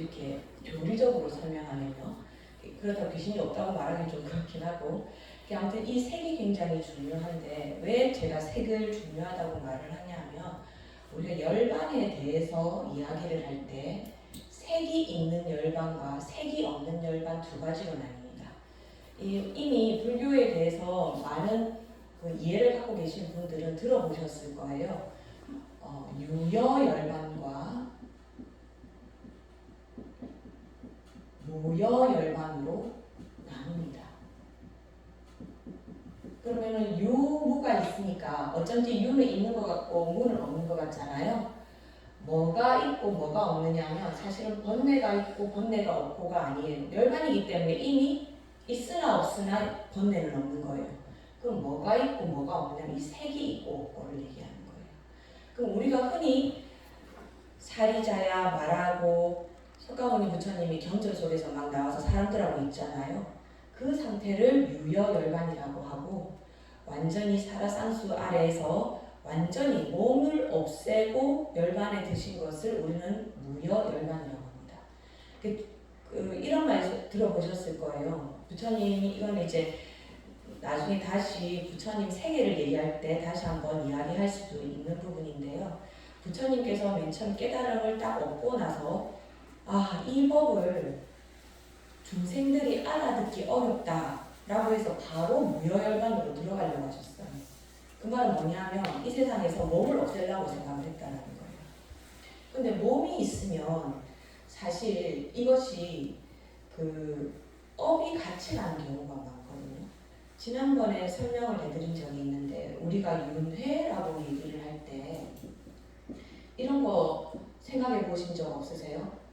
이렇게 교리적으로 설명하면요. 그렇다고 귀신이 없다고 말하기는 좀 그렇긴 하고, 아무튼 이 색이 굉장히 중요한데 왜 제가 색을 중요하다고 말을 하냐면, 우리가 열반에 대해서 이야기를 할 때 색이 있는 열반과 색이 없는 열반 두 가지로 나뉩니다. 이미 불교에 대해서 많은 그 이해를 갖고 계신 분들은 들어보셨을 거예요. 유여열반과 무여열반으로 나눕니다. 그러면은 유무가 있으니까 어쩐지 유는 있는 것 같고 무는 없는 것 같잖아요. 뭐가 있고 뭐가 없느냐면 사실은 번뇌가 있고 번뇌가 없고가 아니에요. 열반이기 때문에 이미 있으나 없으나 번뇌는 없는 거예요. 그럼 뭐가 있고 뭐가 없느냐면 이 색이 있고 없고를 얘기하는 거예요. 그럼 우리가 흔히 사리자야 말하고 석가모니 부처님이 경전 속에서 막 나와서 사람들하고 있잖아요. 그 상태를 유여열반이라고 하고, 완전히 사라상수 아래에서 완전히 몸을 없애고 열반에 드신 것을 우리는 무여열반이라고 합니다. 이런 말 들어보셨을 거예요. 부처님이 이건 이제 나중에 다시 부처님 세계를 얘기할 때 다시 한번 이야기할 수도 있는 부분인데요. 부처님께서 맨 처음 깨달음을 딱 얻고 나서 이 법을 중생들이 알아듣기 어렵다라고 해서 바로 무여열반으로 들어가려고 하셨어요. 그 말은 뭐냐면 이 세상에서 몸을 없애려고 생각을 했다는 거예요. 근데 몸이 있으면 사실 이것이 그 업이 같이 나는 경우가 많거든요. 지난번에 설명을 해드린 적이 있는데, 우리가 윤회라고 얘기를 할 때 이런 거 생각해 보신 적 없으세요?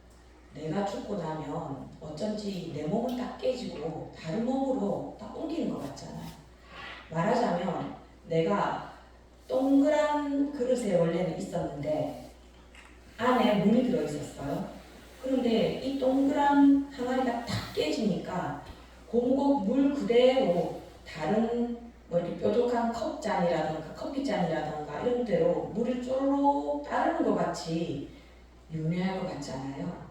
내가 죽고 나면 어쩐지 내 몸은 딱 깨지고 다른 몸으로 딱 옮기는 것 같잖아요. 말하자면 내가 동그란 그릇에 원래는 있었는데 안에 물이 들어있었어요. 그런데 이 동그란 항아리가 탁 깨지니까 공곡 물 그대로 다른 뭐 이렇게 뾰족한 컵잔이라든가 커피잔이라든가 이런 데로 물이 쪼르륵 따르는 것 같이 윤회할 것 같잖아요.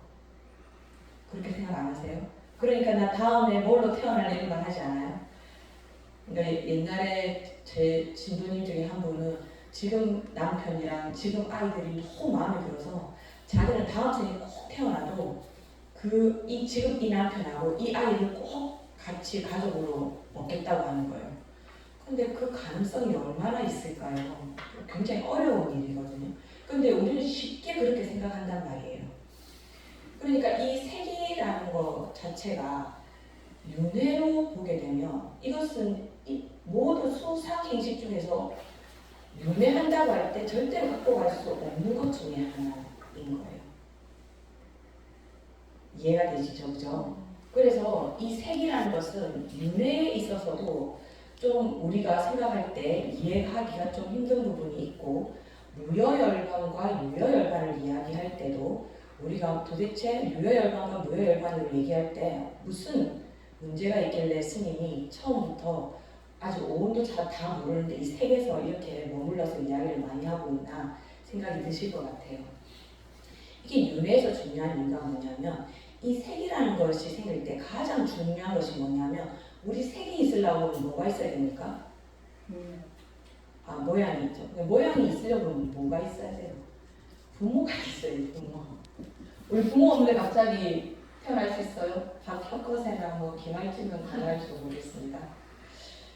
그렇게 생각 안 하세요? 그러니까 나 다음에 뭘로 태어날래 이런 말 하지 않아요? 그러니까 옛날에 제 신부님 중에 한 분은 지금 남편이랑 지금 아이들이 너무 마음에 들어서 자기는 다음 생에 꼭 태어나도 지금 이 남편하고 이 아이를 꼭 같이 가족으로 먹겠다고 하는 거예요. 근데 그 가능성이 얼마나 있을까요? 굉장히 어려운 일이거든요. 근데 우리는 쉽게 그렇게 생각한단 말이에요. 그러니까 이 색이라는 것 자체가 윤회로 보게 되면 이것은 이 모든 수상 행식 중에서 윤회한다고 할 때 절대로 갖고 갈 수 없는 것 중에 하나인 거예요. 이해가 되시죠? 그죠? 그래서 이 색이라는 것은 윤회에 있어서도 좀 우리가 생각할 때 이해하기가 좀 힘든 부분이 있고, 무여열반과 유여열반을 이야기할 때도 우리가 도대체 유여열반과 무여열반을 얘기할 때 무슨 문제가 있길래 스님이 처음부터 아주 오온도 다 모르는데 이 색에서 이렇게 머물러서 이야기를 많이 하고 있나 생각이 드실 것 같아요. 이게 윤회에서 중요한 이유가 뭐냐면, 이 색이라는 것이 생길 때 가장 중요한 것이 뭐냐면, 우리 색이 있으려면 뭐가 있어야 됩니까? 모양이 있죠. 모양이 있으려면 뭐가 있어야 돼요? 부모가 있어요. 부모. 우리 부모 없는데 갑자기 태어날 수 있어요? 박혁거세나 김할지는 가능할지도 모르겠습니다.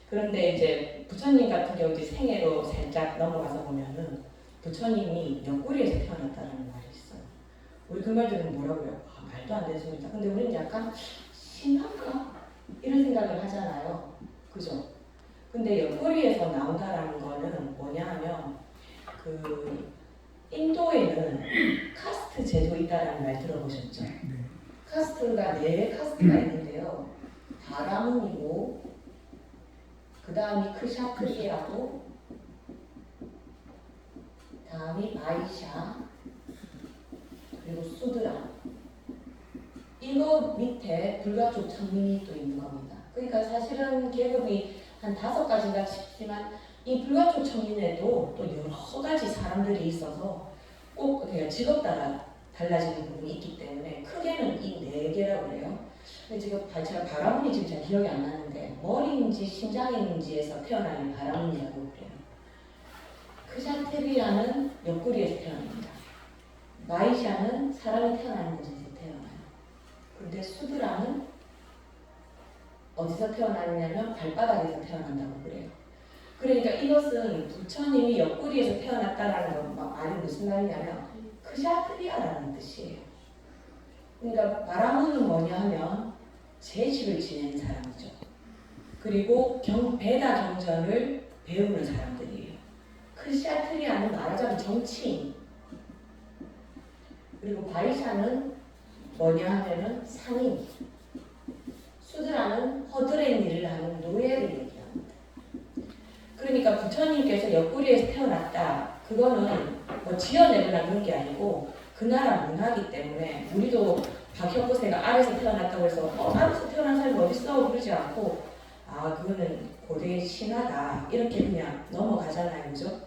그런데 이제 부처님 같은 경우 이제 생애로 살짝 넘어가서 보면은 부처님이 옆구리에서 태어났다는 말이 있어요. 우리 그 말들은 뭐라고요? 말도 안 되는 소리다. 근데 우리는 약간 심한가? 이런 생각을 하잖아요. 그죠? 근데 옆구리에서 나온다라는 거는 뭐냐 하면, 인도에는 카스트 제도 있다라는 말 들어보셨죠? 카스트가 4개 카스트가 있는데요. 다라문이고, 그 다음이 크샤크리아고, 다음이 바이샤, 그리고 수드라. 이거 밑에 불가촉 청민이 또 있는 겁니다. 그러니까 사실은 계급이 한 5가지인가 싶지만 이 불가촉 청민에도 또 여러 가지 사람들이 있어서 꼭 직업 따라 달라지는 부분이 있기 때문에 크게는 이 네 개라고 그래요. 근데 지금 제가 바라문이 지금 잘 기억이 안 나는데 머리인지 심장인지에서 태어나는 바라문이라고 그래요. 크샤트리아는 옆구리에서 태어납니다. 마이샤는 사람이 태어나는 곳에서 태어나요. 근데 수드라는 어디서 태어나느냐면 발바닥에서 태어난다고 그래요. 그러니까 이것은 부처님이 옆구리에서 태어났다라는 말이 무슨 말이냐면 크샤트리아라는 뜻이에요. 그러니까 바라문은 뭐냐 하면 재식을 지내는 사람이죠. 그리고 베다 경전을 배우는 사람들이에요. 크샤트리아는 말하자면 정치인. 그리고 바이샤는 뭐냐 하면은 상인. 수드라는 허드렛 일을 하는 노예를 얘기합니다. 그러니까 부처님께서 옆구리에서 태어났다. 그거는 뭐 지어내거나 그런 게 아니고 그 나라 문화이기 때문에 우리도 박혁거세가 아래서 태어났다고 해서 아래서 태어난 사람이 어딨어 그러지 않고 그거는 고대의 신화다 이렇게 그냥 넘어가잖아요. 그죠?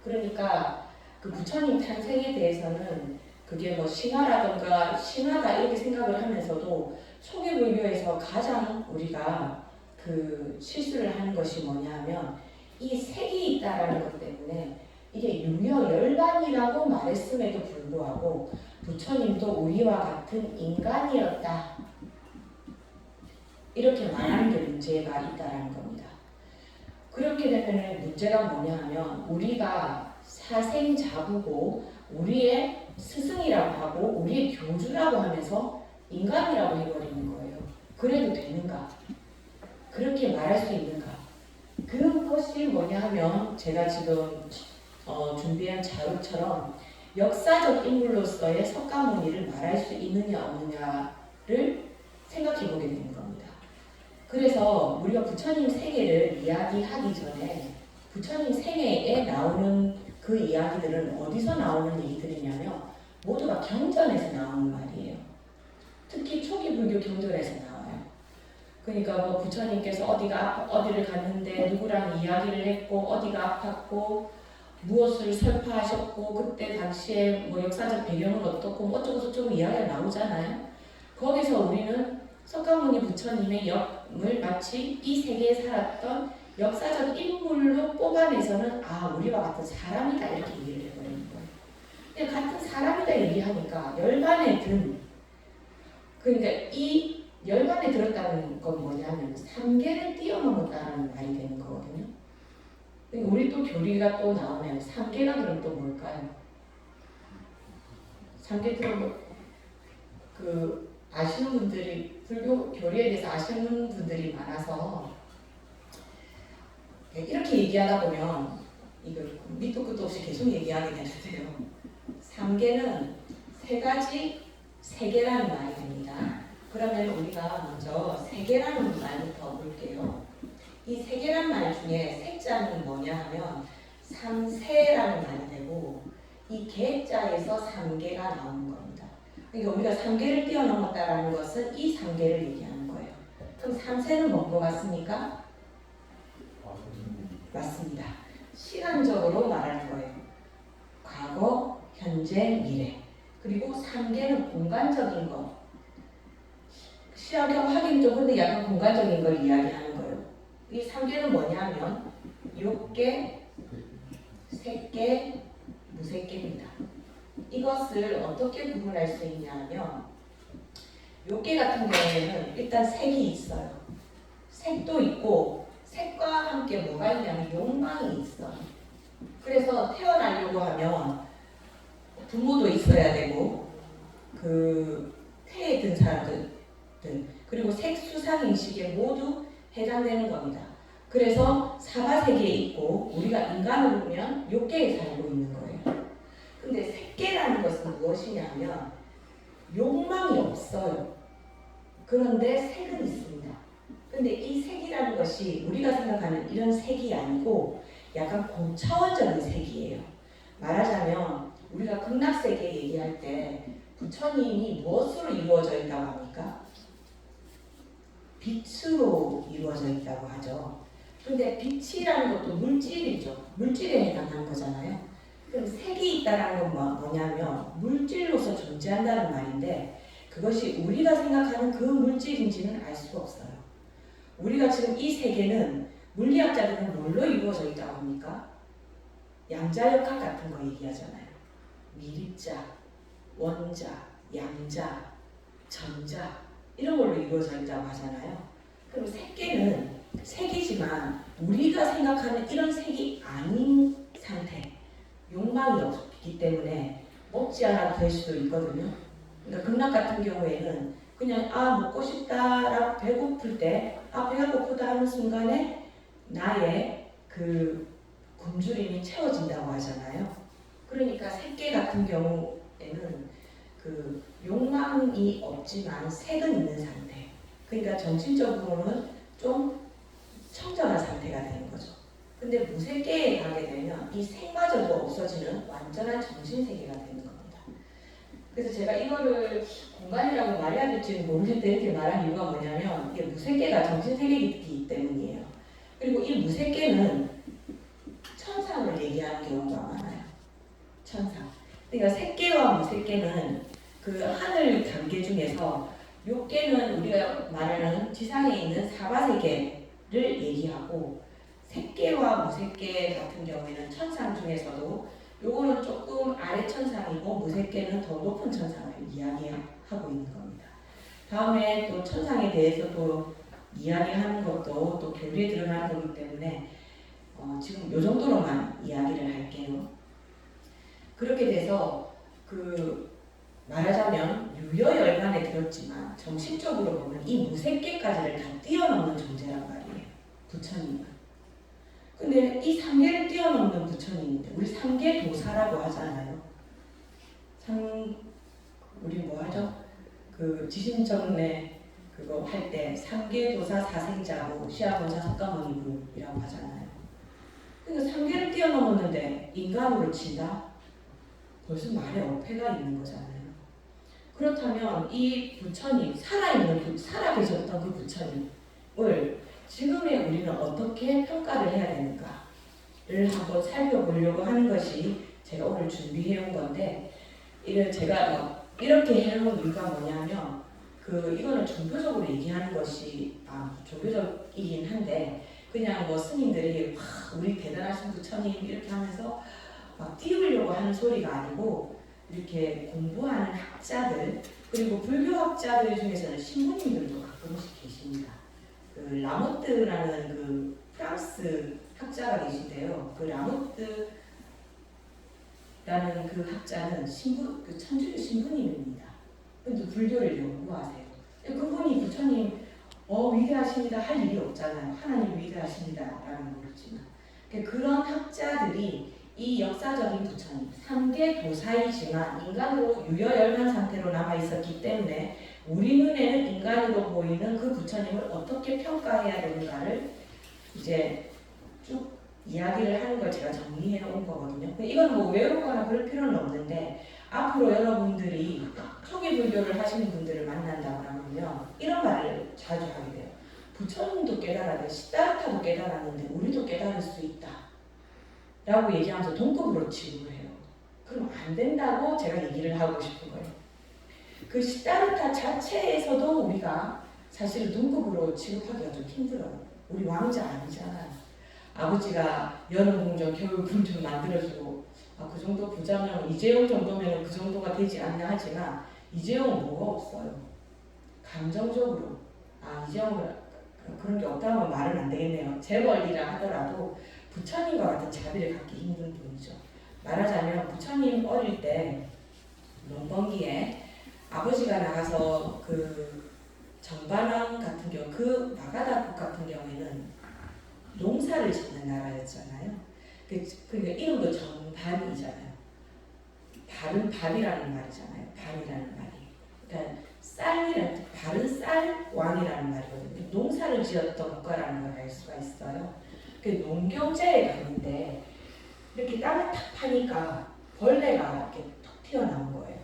그러니까 그 부처님 탄생에 대해서는 그게 뭐 신화라던가 신화다 이렇게 생각을 하면서도 초기 불교에서 가장 우리가 그 실수를 하는 것이 뭐냐면 이 색이 있다라는 것 때문에 이게 유명열반이라고 말했음에도 불구하고 부처님도 우리와 같은 인간이었다 이렇게 말하는 게 문제가 있다라는 겁니다. 그렇게 되면 문제가 뭐냐 하면 우리가 사생자부고 우리의 스승이라고 하고 우리의 교주라고 하면서 인간이라고 해버리는 거예요. 그래도 되는가? 그렇게 말할 수 있는가? 그것이 뭐냐 하면 제가 지금 준비한 자료처럼 역사적 인물로서의 석가모니를 말할 수 있느냐 없느냐를 생각해 보게 되는 겁니다. 그래서 우리가 부처님 세계를 이야기하기 전에 부처님 생애에 나오는 그 이야기들은 어디서 나오는 얘기들이냐면 모두가 경전에서 나오는 말이에요. 특히 초기 불교 경전에서 나와요. 그러니까 뭐 부처님께서 어디를 갔는데 누구랑 이야기를 했고 어디가 아팠고 무엇을 설파하셨고 그때 당시에 뭐 역사적 배경은 어떻고 뭐 어쩌고 저쩌고 이야기가 나오잖아요. 거기서 우리는 석가모니 부처님의 역을 마치 이 세계에 살았던 역사적 인물로 뽑아내서는 우리와 같은 사람이다 이렇게 얘기를 해버리는 거예요. 근데 같은 사람이다 얘기하니까 열반에 그러니까 이 열반에 들었다는 건 뭐냐면 3계를 뛰어넘었다는 말이 되는 거거든요. 우리 또 교리가 또 나오면 3계가 그럼 또 뭘까요? 3계 들어보면 아시는 분들이 불교 교리에 대해서 아시는 분들이 많아서 이렇게 얘기하다 보면 이거 밑도 끝도 없이 계속 얘기하게 되는데요. 3계는 세계라는 말이 됩니다. 그러면 우리가 먼저 세계라는 말부터 볼게요. 이 세계란 말 중에 색자는 뭐냐 하면 삼세라는 말이 되고 이 계자에서 3계가 나오는 겁니다. 그러니까 우리가 3계를 뛰어넘었다라는 것은 이 3계를 얘기하는 거예요. 그럼 3세는 뭔 것 같습니까? 맞습니다. 시간적으로 말하는 거예요. 과거, 현재, 미래. 그리고 3계는 공간적인 거. 시야경 확인도 근데 약간 공간적인 걸 이야기하는 거예요. 이 3계는 뭐냐면 6계, 색계, 무색계입니다. 이것을 어떻게 구분할 수 있냐면 6계 같은 경우에는 일단 색이 있어요. 색도 있고 색과 함께 뭐가 있냐면 욕망이 있어. 그래서 태어나려고 하면 부모도 있어야 되고 태에 든 사람들 그리고 색수상인식에 모두 해당되는 겁니다. 그래서 사바세계에 있고 우리가 인간을 보면 6계에 살고 있는 거예요. 근데 색계라는 것은 무엇이냐면 욕망이 없어요. 그런데 색은 있습니다. 근데 이 색이라는 것이 우리가 생각하는 이런 색이 아니고 약간 고차원적인 색이에요. 말하자면 우리가 극락세계 얘기할 때 부처님이 무엇으로 이루어져 있다고 합니까? 빛으로 이루어져 있다고 하죠. 근데 빛이라는 것도 물질이죠. 물질에 해당하는 거잖아요. 그럼 색이 있다는 건 뭐냐면 물질로서 존재한다는 말인데 그것이 우리가 생각하는 그 물질인지는 알 수가 없어요. 우리가 지금 이 세계는 물리학자들은 뭘로 이루어져 있다고 합니까? 양자역학 같은 거 얘기하잖아요. 미립자, 원자, 양자, 전자 이런 걸로 이루어져 있다고 하잖아요. 그럼 색계는 색이지만 우리가 생각하는 이런 색이 아닌 상태, 욕망이 없기 때문에 먹지 않아도 될 수도 있거든요. 그러니까 극락 같은 경우에는 그냥 먹고 싶다라고 배고플 때 배가 고프다 하는 순간에 나의 그 굶주림이 채워진다고 하잖아요. 그러니까 색계 같은 경우에는 그 욕망이 없지만 색은 있는 상태. 그러니까 정신적으로는 좀 청정한 상태가 되는 거죠. 근데 무색계에 가게 되면 이 색마저도 없어지는 완전한 정신세계가 되는 겁니다. 그래서 제가 이거를 공간이라고 말해야 될지 모르겠는데 이렇게 말한 이유가 뭐냐면 이게 무색계가 정신세계이기 때문이에요. 그리고 이 무색계는 천상을 얘기하는 경우가 많아요. 천상. 그러니까 색계와 무색계는 그 하늘 단계 중에서 육계는 우리가 말하는 지상에 있는 사바세계를 얘기하고 색계와 무색계 같은 경우에는 천상 중에서도 요거는 조금 아래 천상이고 무색계는 더 높은 천상을 이야기하고 있는 겁니다. 다음에 또 천상에 대해서 또 이야기하는 것도 또 교리에 들어가는 거기 때문에 지금 요 정도로만 이야기를 할게요. 그렇게 돼서 말하자면 유여열반에 들었지만 정신적으로 보면 이 무색계까지를 다 뛰어넘는 존재란 말이에요. 부처님은. 근데 이 3계를 뛰어넘는 부처님인데 우리 3계 도사라고 하잖아요. 우리 뭐 하죠? 그 지신정례 그거 할 때 3계 도사 사생자고 시아본사 석가모니불이라고 하잖아요. 그러니까 3계를 뛰어넘었는데 인간으로 친다? 벌써 말에 어폐가 있는 거잖아요. 그렇다면 이 부처님, 살아 계셨던 그 부처님을 지금의 우리는 어떻게 평가를 해야 되는가를 한번 살펴보려고 하는 것이 제가 오늘 준비해온 건데, 제가 이렇게 해놓은 이유가 뭐냐면, 이거는 종교적으로 얘기하는 것이, 종교적이긴 한데, 그냥 스님들이, 우리 대단하신 부처님 이렇게 하면서 막 띄우려고 하는 소리가 아니고, 이렇게 공부하는 학자들, 그리고 불교학자들 중에서는 신부님들도 가끔씩 계십니다. 라모트라는 프랑스 학자가 계신데요. 라모트라는 학자는 천주교 신부님입니다. 근데 불교를 연구하세요. 그분이 부처님 위대하십니다 할 일이 없잖아요. 하나님 위대하십니다라는 모르지만 그런 학자들이 이 역사적인 부처님 3계 도사이지만 인간으로 유여열반 상태로 남아있었기 때문에 우리 눈에는 인간으로 보이는 그 부처님을 어떻게 평가해야 되는가를 이제 쭉 이야기를 하는 걸 제가 정리해 온 거거든요. 이건 외우거나 그럴 필요는 없는데 앞으로 여러분들이 초기 불교를 하시는 분들을 만난다고 하면요 이런 말을 자주 하게 돼요. 부처님도 깨달아야 돼. 시다르타도 깨달았는데 우리도 깨달을 수 있다 라고 얘기하면서 동급으로 취급을 해요. 그럼 안 된다고 제가 얘기를 하고 싶은 거예요. 시다르타 자체에서도 우리가 사실 동급으로 취급하기가 좀 힘들어요. 우리 왕자 아니잖아요. 아버지가 여름 궁전, 겨울 궁전 만들어주고 그 정도 부자면 이재용 정도면 그 정도가 되지 않나 하지만 이재용은 뭐가 없어요. 감정적으로 이재용은 그런 게 없다면 말은 안 되겠네요. 재벌이라 하더라도 부처님과 같은 자비를 갖기 힘든 분이죠. 말하자면 부처님 어릴 때 롱번기에 아버지가 나가서 정반왕 같은 경우 마가다국 같은 경우에는 농사를 짓는 나라였잖아요. 그러니까 이름도 정반이잖아요. 바른 밥이라는 말이잖아요. 반이라는 말이. 그러니까 바른 쌀 왕이라는 말이거든요. 농사를 지었던 국가라는 걸 알 수가 있어요. 농경제에 갔는데 이렇게 땅을 탁 파니까 벌레가 이렇게 툭 튀어나온 거예요.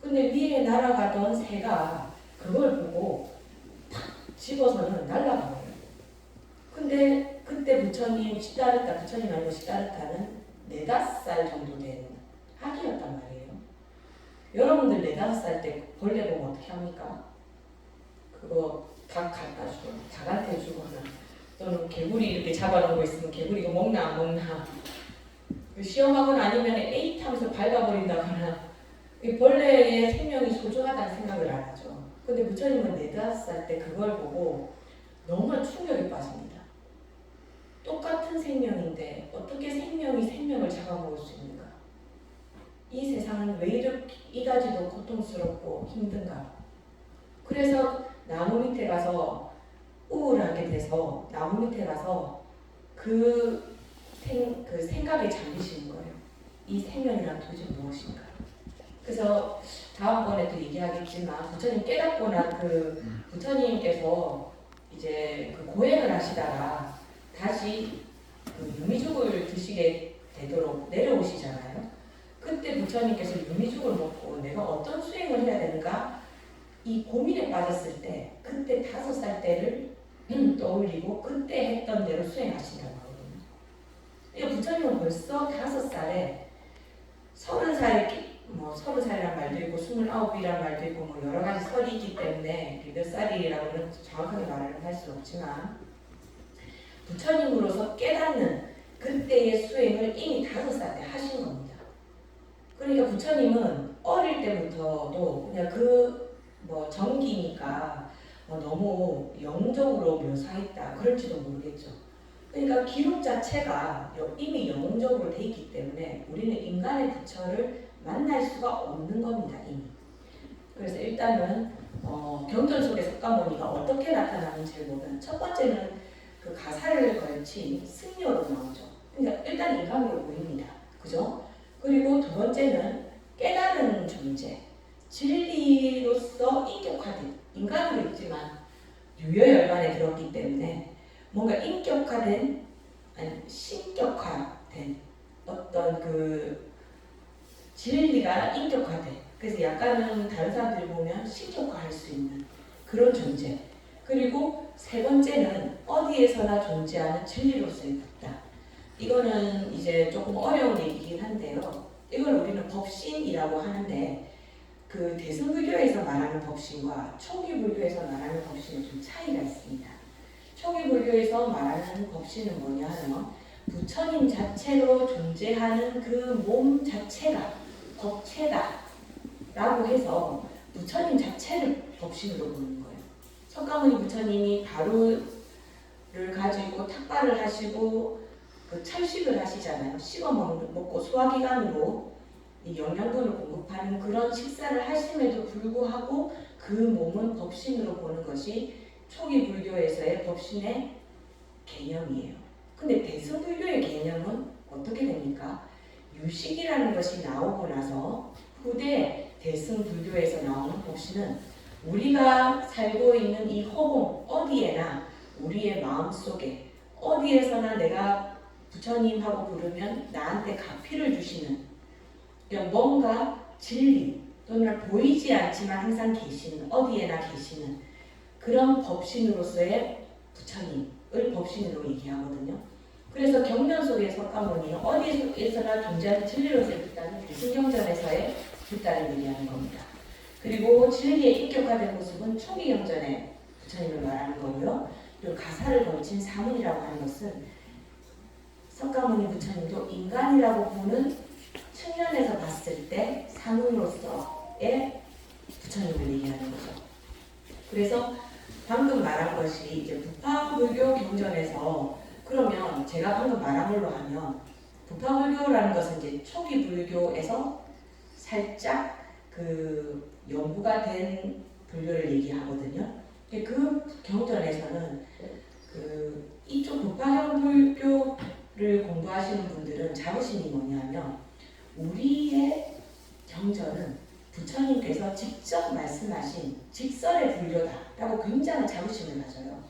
근데 위에 날아가던 새가 그걸 보고 탁 집어서는 날아가 버려요. 근데 그때 부처님 아니고 시다르타는 4-5살 정도 된 아기였단 말이에요. 여러분들 4~5살 때 벌레 보면 어떻게 합니까? 그거 닭 갖다 주고 닭한테 주거나 또는 개구리 이렇게 잡아놓은 거 있으면 개구리가 먹나 안 먹나 시험하거나 아니면 에잇 하면서 밟아버린다거나 이 벌레의 생명이 소중하다는 생각을 안 하죠. 근데 부처님은 4~5살 때 그걸 보고 너무 충격에 빠집니다. 똑같은 생명인데 어떻게 생명이 생명을 잡아먹을 수 있는가? 이 세상은 왜 이렇게 이다지도 고통스럽고 힘든가? 그래서 나무 밑에 가서 우울하게 돼서 나무 밑에 가서 그 생각에 잠기시는 거예요. 이 생명이란 도대체 무엇인가? 그래서 다음번에도 얘기하겠지만 부처님 깨닫고 난 그 부처님께서 이제 그 고행을 하시다가 다시 그 유미죽을 드시게 되도록 내려오시잖아요. 그때 부처님께서 유미죽을 먹고 내가 어떤 수행을 해야 되는가 이 고민에 빠졌을 때 그때 5살 때를 떠올리고 그때 했던 대로 수행하신다고 하거든요. 그러니까 부처님은 벌써 5살에 30살이란 말도 있고 29이란 말도 있고 뭐 여러 가지 설이 있기 때문에 몇 살이라고는 정확하게 말을 할 수는 없지만 부처님으로서 깨닫는 그때의 수행을 이미 5살 때 하신 겁니다. 그러니까 부처님은 어릴 때부터도 그냥 전기니까 너무 영적으로 묘사했다 그럴지도 모르겠죠. 그러니까 기록 자체가 이미 영적으로 돼 있기 때문에 우리는 인간의 부처를 만날 수가 없는 겁니다. 이미. 그래서 일단은 경전 속의 석가모니가 어떻게 나타나는지를 보면 첫 번째는 그 가사를 걸친 승려로 나오죠. 그러니까 일단 인간으로 보입니다. 그죠? 그리고 두 번째는 깨달은 존재, 진리로서 인격화된 인간으로 있지만 유여열반에 들었기 때문에 뭔가 인격화된 아니 신격화된 어떤 그 진리가 인격화된 그래서 약간은 다른 사람들이 보면 신격화할 수 있는 그런 존재. 그리고 세 번째는 어디에서나 존재하는 진리로서의 붓다. 이거는 이제 조금 어려운 얘기긴 한데요. 이걸 우리는 법신이라고 하는데 그 대승불교에서 말하는 법신과 초기 불교에서 말하는 법신은 좀 차이가 있습니다. 초기 불교에서 말하는 법신은 뭐냐 하면 부처님 자체로 존재하는 그 몸 자체가 법체다 라고 해서 부처님 자체를 법신으로 보는 거예요. 석가모니 부처님이 가루를 가지고 탁발을 하시고 그 철식을 하시잖아요. 씹어 먹고 소화기관으로 이 영양분을 공급하는 그런 식사를 하심에도 불구하고 그 몸은 법신으로 보는 것이 초기 불교에서의 법신의 개념이에요. 근데 대승불교의 개념은 어떻게 됩니까? 유식이라는 것이 나오고 나서 후대 대승불교에서 나오는 법신은 우리가 살고 있는 이 허공 어디에나 우리의 마음속에 어디에서나 내가 부처님하고 부르면 나한테 가피를 주시는 그러니까 뭔가 진리 또는 보이지 않지만 항상 계시는 어디에나 계시는 그런 법신으로서의 부처님을 법신으로 얘기하거든요. 그래서 경전 속의 석가모니는 어디에서나 존재하는 진리로서의 붓다는 대승경전에서의 붓다를 얘기하는 겁니다. 그리고 진리의 인격화된 모습은 초기 경전에 부처님을 말하는 거고요. 그리고 가사를 걸친 사문이라고 하는 것은 석가모니 부처님도 인간이라고 보는 측면에서 봤을 때 사문으로서의 부처님을 얘기하는 거죠. 그래서 방금 말한 것이 이제 부파불교 경전에서 그러면 제가 방금 말한 걸로 하면 부파불교라는 것은 이제 초기 불교에서 살짝 그 연구가 된 불교를 얘기하거든요. 그 경전에서는 그 이쪽 부파형 불교를 공부하시는 분들은 자부심이 뭐냐면 우리의 경전은 부처님께서 직접 말씀하신 직설의 불교다라고 굉장히 자부심을 가져요.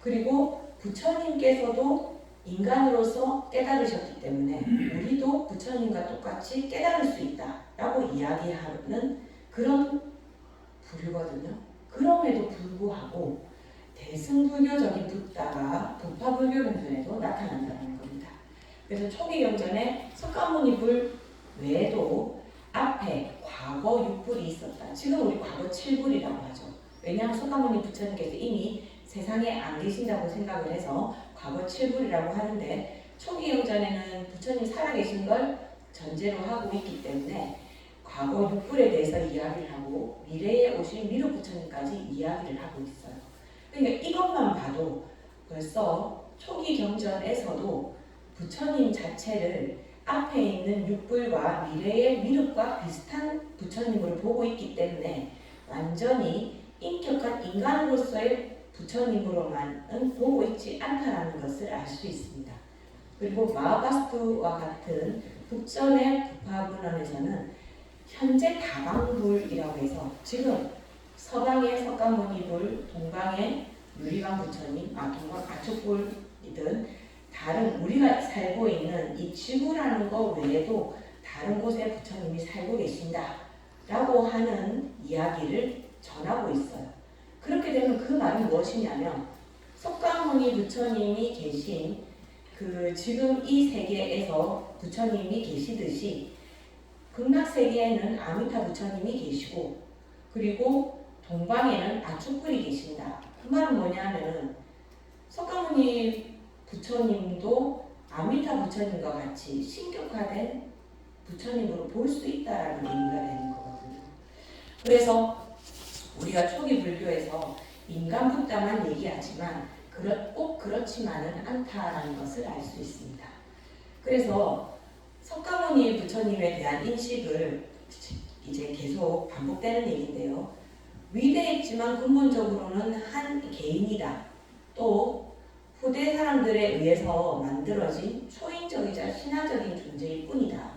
그리고 부처님께서도 인간으로서 깨달으셨기 때문에 우리도 부처님과 똑같이 깨달을 수 있다라고 이야기하는 그런 부류거든요. 그럼에도 불구하고 대승불교적인 붓다가 부파불교 경전에도 나타난다는 겁니다. 그래서 초기 경전에 석가모니 불 외에도 앞에 과거 6불이 있었다. 지금 우리 과거 7불이라고 하죠. 왜냐하면 석가모니 부처님께서 이미 세상에 안 계신다고 생각을 해서 과거 7불이라고 하는데, 초기 경전에는 부처님 살아계신 걸 전제로 하고 있기 때문에 과거 6불에 대해서 이야기를 하고 미래에 오신 미륵 부처님까지 이야기를 하고 있어요. 그러니까 이것만 봐도 벌써 초기 경전에서도 부처님 자체를 앞에 있는 6불과 미래의 미륵과 비슷한 부처님으로 보고 있기 때문에 완전히 인격한 인간으로서의 부처님으로만은 보고 있지 않다라는 것을 알 수 있습니다. 그리고 마하바스투와 같은 북전의 부파문헌에서는 현재 다방불이라고 해서 지금 서방의 석가모니불, 동방의 유리강 부처님, 동방 아축불이든 다른 우리가 살고 있는 이 지구라는 것 외에도 다른 곳에 부처님이 살고 계신다 라고 하는 이야기를 전하고 있어요. 그렇게 되면 그 말은 무엇이냐면 석가모니 부처님이 계신 그 지금 이 세계에서 부처님이 계시듯이 극락세계에는 아미타 부처님이 계시고, 그리고 동방에는 아축불이 계신다. 그 말은 뭐냐면은 석가모니 부처님도 아미타 부처님과 같이 신격화된 부처님으로 볼 수 있다라는 의미가 되는 거거든요. 그래서 우리가 초기 불교에서 인간불다만 얘기하지만 꼭 그렇지만은 않다라는 것을 알 수 있습니다. 그래서 석가모니 부처님에 대한 인식을 이제 계속 반복되는 얘기인데요. 위대했지만 근본적으로는 한 개인이다. 또 후대 사람들에 의해서 만들어진 초인적이자 신화적인 존재일 뿐이다.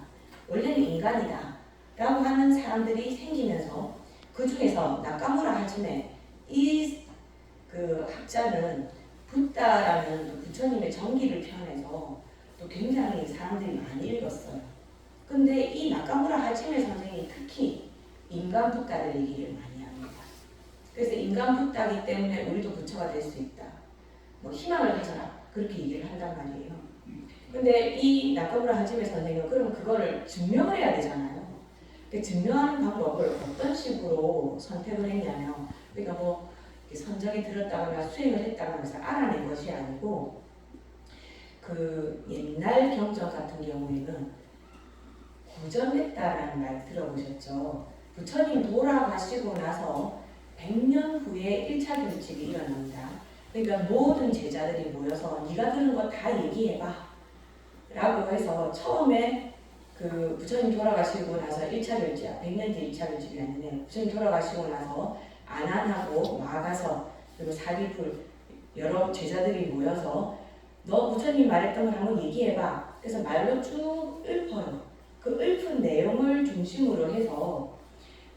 원래는 인간이다. 라고 하는 사람들이 생기면서 그 중에서 나카무라 하지메 그 학자는 붓다라는 부처님의 정기를 표현해서 또 굉장히 사람들이 많이 읽었어요. 근데 이 나카무라 하지메 선생이 특히 인간 붓다를 얘기를 많이 합니다. 그래서 인간 붓다기 때문에 우리도 부처가 될 수 있다. 뭐 희망을 가져라. 그렇게 얘기를 한단 말이에요. 근데 이 나카무라 하지메 선생은 그럼 그거를 증명을 해야 되잖아요. 그 증명하는 방법을 어떤 식으로 선택을 했냐면, 그러니까 뭐 선정이 들었다거나 수행을 했다거나 해서 알아낸 것이 아니고, 그 옛날 경전 같은 경우에는 구전했다라는 말 들어보셨죠? 부처님 돌아가시고 나서 100년 후에 1차 결집이 일어납니다. 그러니까 모든 제자들이 모여서 네가 들은 거 다 얘기해봐 라고 해서 처음에 그 부처님 돌아가시고 나서 1차 결집, 100년 뒤에 1차 결집이 왔는데, 부처님 돌아가시고 나서 안한하고 마가서 그리고 사리풀 여러 제자들이 모여서 너 부처님 말했던 걸 한번 얘기해봐. 그래서 말로 쭉 읊어요. 그 읊은 내용을 중심으로 해서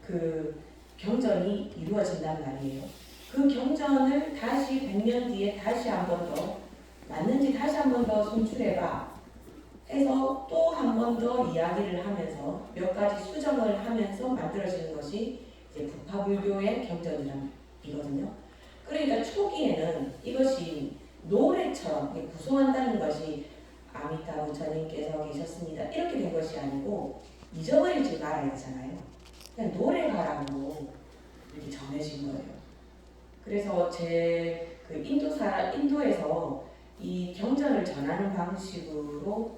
그 경전이 이루어진단 말이에요. 그 경전을 다시 100년 뒤에 다시 한 번 더 맞는지 다시 한 번 더 송출해봐 해서 또 한 번 더 이야기를 하면서 몇 가지 수정을 하면서 만들어지는 것이 이제 부파불교의 경전이거든요. 그러니까 초기에는 이것이 노래처럼 구성한다는 것이 아미타 부처님께서 계셨습니다. 이렇게 된 것이 아니고 잊어버리지 말아야 되잖아요. 그냥 노래가라고 이렇게 전해진 거예요. 그래서 제 그 인도에서 이 경전을 전하는 방식으로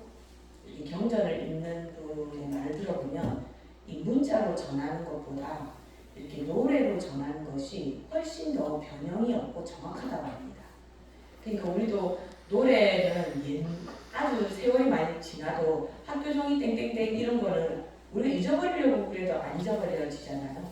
이 경전을 읽는 분의 말을 들어보면 이 문자로 전하는 것보다 이렇게 노래로 전하는 것이 훨씬 더 변형이 없고 정확하다고 합니다. 그러니까 우리도 노래는 아주 세월이 많이 지나도 학교 종이 땡땡땡 이런 거는 우리가 잊어버리려고 그래도 안 잊어버려지잖아요.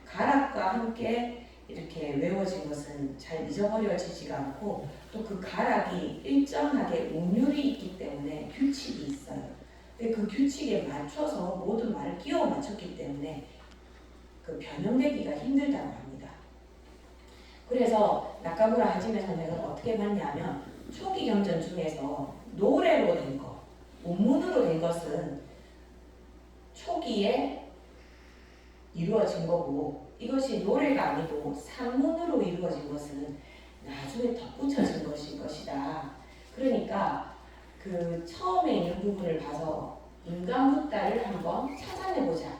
가락과 함께 이렇게 외워진 것은 잘 잊어버려지지가 않고, 또 그 가락이 일정하게 운율이 있기 때문에 규칙이 있어요. 근데 그 규칙에 맞춰서 모든 말을 끼워 맞췄기 때문에 그 변형되기가 힘들다고 합니다. 그래서 나카무라 하지메 선생은 어떻게 봤냐면 초기 경전 중에서 노래로 된 것, 운문으로 된 것은 초기에 이루어진 거고, 이것이 노래가 아니고 산문으로 이루어진 것은 나중에 덧붙여진 것일 것이다. 그러니까 그 처음에 있는 부분을 봐서 인간붓다를 한번 찾아내보자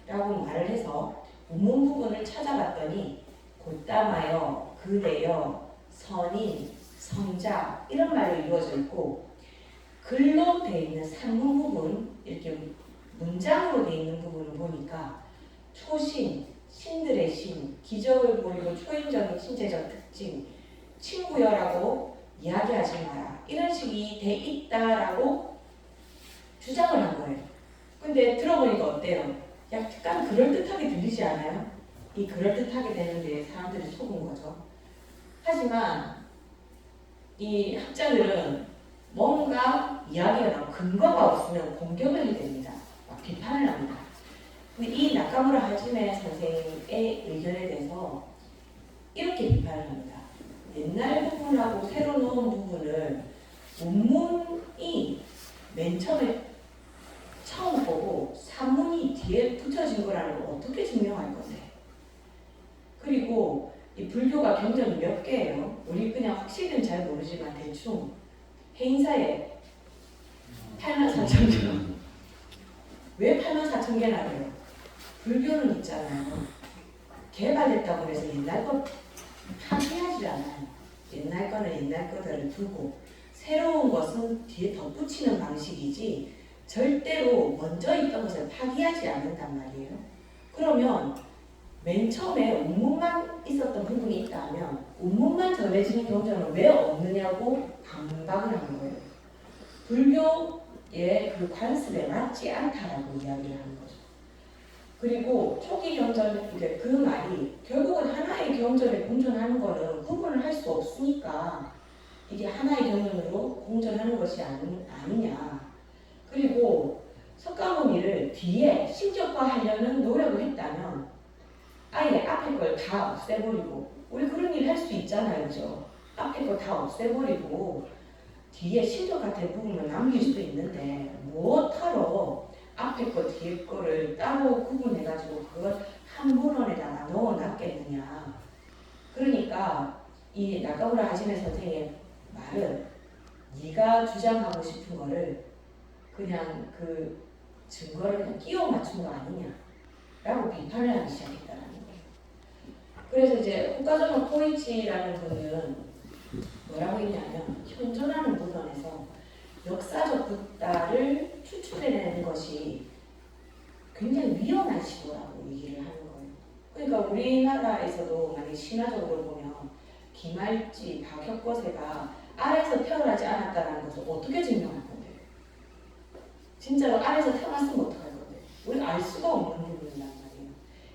라고 말을 해서 본문 부분을 찾아봤더니 곧담아여, 그대여, 선인, 선자 이런 말로 이루어져 있고 글로 되어 있는 산문 부분 이렇게 문장으로 되어 있는 부분을 보니까 초신, 신들의 신, 기적을 보이고 초인적인 신체적 특징, 친구여라고 이야기하지 마라 이런 식이 돼 있다라고 주장을 한 거예요. 근데 들어보니까 어때요? 약간 그럴듯하게 들리지 않아요? 이 그럴듯하게 되는데 사람들이 속은 거죠. 하지만 이 학자들은 뭔가 이야기가 나오고 근거가 없으면 공격을 해야 됩니다. 막 비판을 합니다. 근데 이 나카무라 하지메 선생의 의견에 대해서 이렇게 비판을 합니다. 옛날 부분하고 새로 넣은 부분을 원문이 맨 처음에 처음 보고 산문이 뒤에 붙여진 거라는 걸 어떻게 증명할 건데? 그리고 이 불교가 경전이 몇 개예요? 우리 그냥 확실히는 잘 모르지만 대충 해인사에 84,000개. 왜 84,000개나 그래요? 불교는 있잖아요. 개발됐다고 해서 옛날 거 파기하지 않아요. 옛날 거는 옛날 거대로 두고 새로운 것은 뒤에 덧붙이는 방식이지 절대로 먼저 있던 것을 파기하지 않는단 말이에요. 그러면 맨 처음에 원문만 있었던 부분이 있다면 원문만 전해지는 경전은 왜 없느냐고 반박을 한 거예요. 불교의 그 관습에 맞지 않다라고 이야기를 하는 거죠. 그리고 초기 경전 이제 그 말이 결국은 하나의 경전에 공존하는 거는 구분을 할 수 없으니까 이게 하나의 경전으로 공존하는 것이 아니냐. 그리고 석가모니를 뒤에 신격화하려는 노력을 했다면 아예 앞에 걸 다 없애버리고 우리 그런 일 할 수 있잖아요. 그죠? 앞에 거 다 없애버리고 뒤에 신격화된 부분만 남길 수도 있는데 뭐하러 앞에 거 뒤에 거를 따로 구분해가지고 그걸 한 문헌에다가 넣어놨겠느냐. 그러니까 이 나카무라 하지메 선생의 말은 네가 주장하고 싶은 거를 그냥 그 증거를 그냥 끼워 맞춘 거 아니냐라고 비판을 하기 시작했다는 거예요. 그래서 이제 후카조노 코이치라는 분은 뭐라고 했냐면 현존하는 문헌에서 역사적 붓다를 추출해내는 것이 굉장히 위험한 시도라고 얘기를 하는 거예요. 그러니까 우리나라에서도 만약 신화적으로 보면 기말지, 박혁거세가 아래에서 태어나지 않았다는 것을 어떻게 증명할 건데? 진짜로 아래에서 태어났으면 어떡할 건데? 우리가 알 수가 없는 부분이란 말이에요.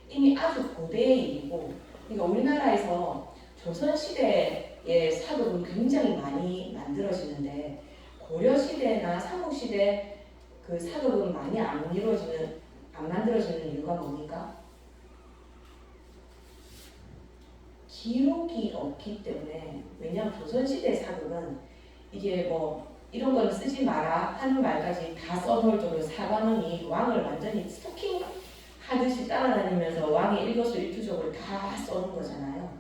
이미 아주 고대의 일이고, 그러니까 우리나라에서 조선시대의 사극은 굉장히 많이 만들어지는데 고려시대나 삼국시대 그 사극은 많이 안 만들어지는 이유가 뭡니까? 기록이 없기 때문에. 왜냐하면 조선시대 사극은 이게 뭐 이런 건 쓰지 마라 하는 말까지 다 써놓을 정도로 사관원이 왕을 완전히 스토킹 하듯이 따라다니면서 왕의 일거수일투족을 다 써놓은 거잖아요.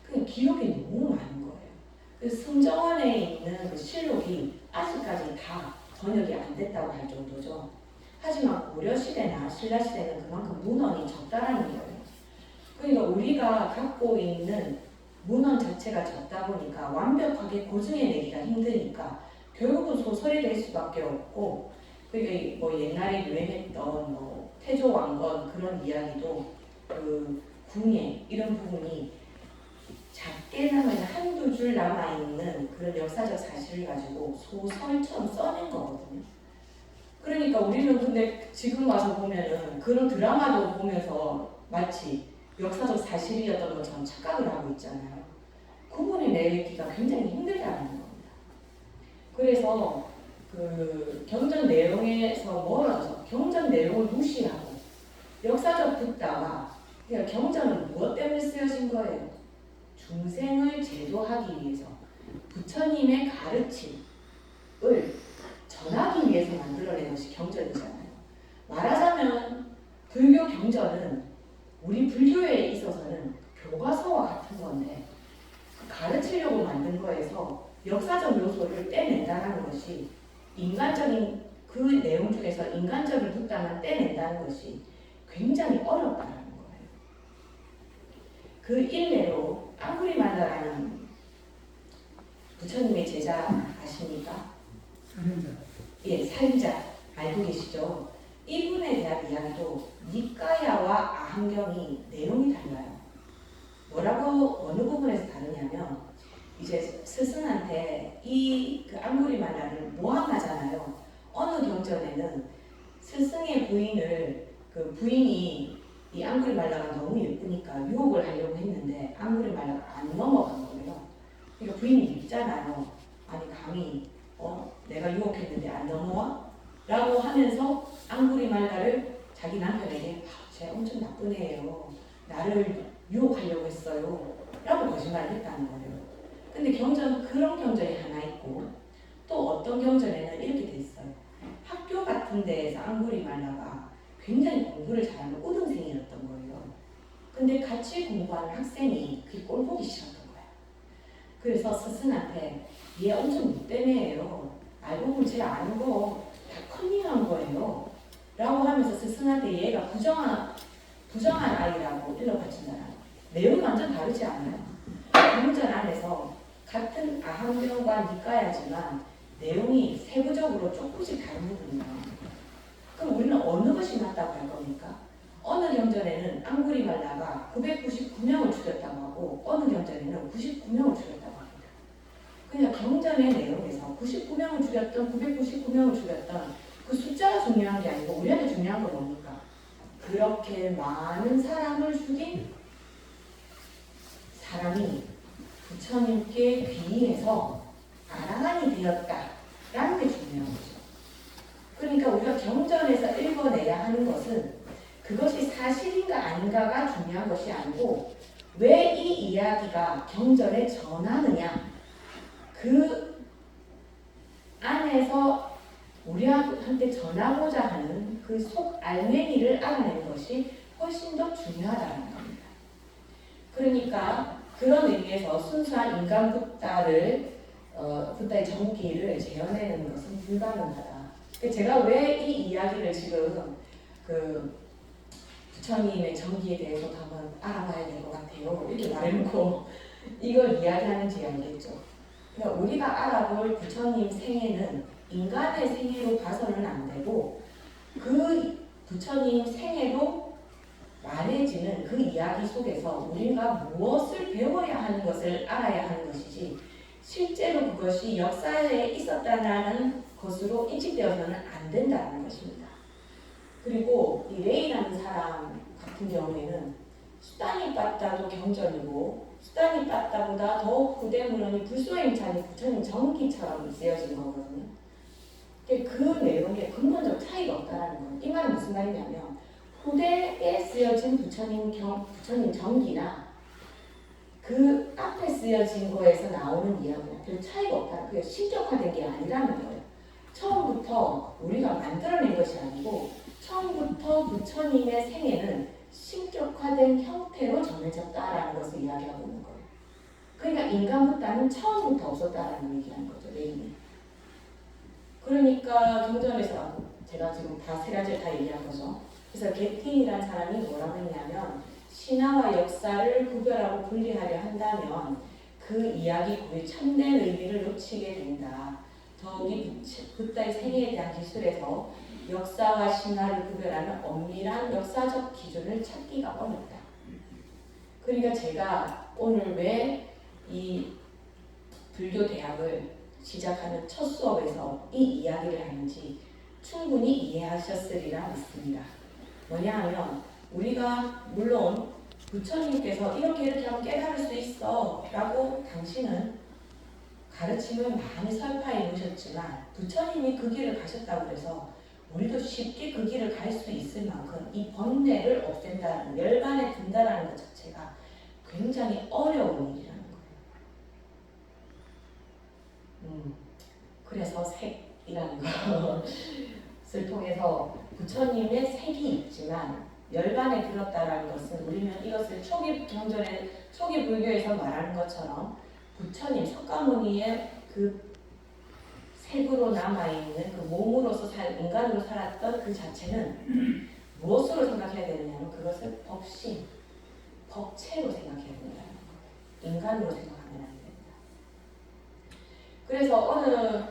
그 기록이 너무 많은 거예요. 그래서 승정원에 있는 그 실록이 아직까지 다 번역이 안 됐다고 할 정도죠. 하지만 고려시대나 신라시대는 그만큼 문헌이 적다라는 거예요. 그러니까 우리가 갖고 있는 문헌 자체가 적다 보니까 완벽하게 고증해내기가 힘드니까 결국은 소설이 될 수밖에 없고, 그러니까 뭐 옛날에 유행했던 뭐 태조왕건 그런 이야기도 그 궁예 이런 부분이 작게 남아있는 한두 줄 남아있는 그런 역사적 사실을 가지고 소설처럼 써낸 거거든요. 그러니까 우리는 근데 지금 와서 보면은 그런 드라마도 보면서 마치 역사적 사실이었던 것처럼 착각을 하고 있잖아요. 구분해내기가 굉장히 힘들다는 겁니다. 그래서 그 경전 내용에서 멀어져서 경전 내용을 무시하고 역사적 붓다가, 그러니까 경전은 무엇 때문에 쓰여진 거예요? 중생을 제도하기 위해서 부처님의 가르침을 전하기 위해서 만들어낸 것이 경전이잖아요. 말하자면 불교 경전은 우리 불교에 있어서는 교과서와 같은 건데 가르치려고 만든 거에서 역사적 요소를 떼낸다는 것이 인간적인 그 내용 중에서 인간적인 붓다만 떼낸다는 것이 굉장히 어렵다는 거예요. 그 일례로 앙구리말라라는 부처님의 제자 아십니까? 살인자. 예, 살인자 알고 계시죠? 이분에 대한 이야기도 니까야와 아함경이 내용이 달라요. 뭐라고 어느 부분에서 다르냐면 이제 스승한테 그 앙구리말라를 모함하잖아요. 어느 경전에는 스승의 부인을 그 부인이 이 앙구리말라가 너무 예쁘니까 유혹을 하려고 했는데 앙구리말라가 안 넘어간 거예요. 그러니까 부인이 밉잖아요. 아니 감히 내가 유혹했는데 안 넘어와? 라고 하면서 앙구리말라를 자기 남편에게 쟤 엄청 나쁜 애예요. 나를 유혹하려고 했어요. 라고 거짓말을 했다는 거예요. 근데 그런 경전이 하나 있고 또 어떤 경전에는 이렇게 돼 있어요. 학교 같은 데에서 앙구리말라가 굉장히 공부를 잘하는 우등생이었던 거예요. 근데 같이 공부하는 학생이 그게 꼴 보기 싫었던 거예요. 그래서 스승한테 얘 엄청 못된 애예요. 알고 보면 쟤 아는 거 다 컨닝한 거예요. 라고 하면서 스승한테 얘가 부정한 아이라고 일러바친다는 내용이 완전 다르지 않아요. 경전 안에서 같은 아함경과 니까야지만 내용이 세부적으로 조금씩 다른 부분이 나옵니다. 그럼 우리는 어느 것이 맞다고 할 겁니까? 어느 경전에는 앙구리말라가 999명을 죽였다고 하고 어느 경전에는 99명을 죽였다고 합니다. 그냥 경전의 내용에서 99명을 죽였던 999명을 죽였던 그 숫자가 중요한 게 아니고 우리한테 중요한 건 뭡니까? 그렇게 많은 사람을 죽인 사람이 부처님께 귀의해서 아라한이 되었다라는 게 중요한 거죠. 그러니까 우리가 경전에서 읽어내야 하는 것은 그것이 사실인가 아닌가가 중요한 것이 아니고 왜 이 이야기가 경전에 전하느냐 그 안에서 우리한테 전하고자 하는 그 속 알맹이를 알아내는 것이 훨씬 더 중요하다는 겁니다. 그러니까 그런 의미에서 순수한 인간 붓다의 정기를 재현해내는 것은 불가능하다. 제가 왜 이 이야기를 지금 그 부처님의 정기에 대해서도 한번 알아봐야 될 것 같아요. 이렇게 말해놓고 이걸 이야기하는지 알겠죠. 그러니까 우리가 알아볼 부처님 생애는 인간의 생애로 봐서는 안 되고 그 부처님 생애로 말해지는 그 이야기 속에서 우리가 무엇을 배워야 하는 것을 알아야 하는 것이지 실제로 그것이 역사에 있었다는 것으로 인식되어서는 안 된다는 것입니다. 그리고 이 레이라는 사람 같은 경우에는 수다니빠따도 경전이고 수다니빠따보다 더욱 후대문헌이 불소행찬이 부처님 정기처럼 쓰여진 거거든요. 그 내용에 근본적 차이가 없다는 거예요. 이 말은 무슨 말이냐면 후대에 쓰여진 부처님 정기나 그 앞에 쓰여진 거에서 나오는 이야기는 별 차이가 없다. 그게 신격화된 게 아니라는 거예요. 처음부터 우리가 만들어낸 것이 아니고 처음부터 부처님의 생애는 신격화된 형태로 전해졌다라는 것을 이야기하고 있는 거예요. 그러니까 인간부터는 처음부터 없었다라는 얘기하는 거죠. 레인이. 그러니까 경전에서 제가 지금 다 세 가지를 다 얘기한 거죠. 그래서 게틴이라는 사람이 뭐라고 했냐면 신화와 역사를 구별하고 분리하려 한다면 그 이야기 고의 참된 의미를 놓치게 된다. 더욱이 붓다의 생애에 대한 기술에서 역사와 신화를 구별하는 엄밀한 역사적 기준을 찾기가 어렵다. 그러니까 제가 오늘 왜 이 불교 대학을 시작하는 첫 수업에서 이 이야기를 하는지 충분히 이해하셨으리라 믿습니다. 뭐냐 하면 우리가 물론 부처님께서 이렇게 하면 깨달을 수 있어 라고 당신은 가르침을 많이 설파해 놓으셨지만 부처님이 그 길을 가셨다고 해서 우리도 쉽게 그 길을 갈 수 있을 만큼 이 번뇌를 없앤다는 열반에 든다라는 것 자체가 굉장히 어려운 일이라는 거예요. 그래서 색이라는 것을 통해서 부처님의 색이 있지만 열반에 들었다라는 것은 우리는 이것을 초기 불교에서 말하는 것처럼 부처님 석가모니의 그 색으로 남아있는 그 몸으로서 인간으로 살았던 그 자체는 무엇으로 생각해야 되느냐면 그것을 법신, 법체로 생각해야 된다. 인간으로 생각하면 안 된다. 그래서 어느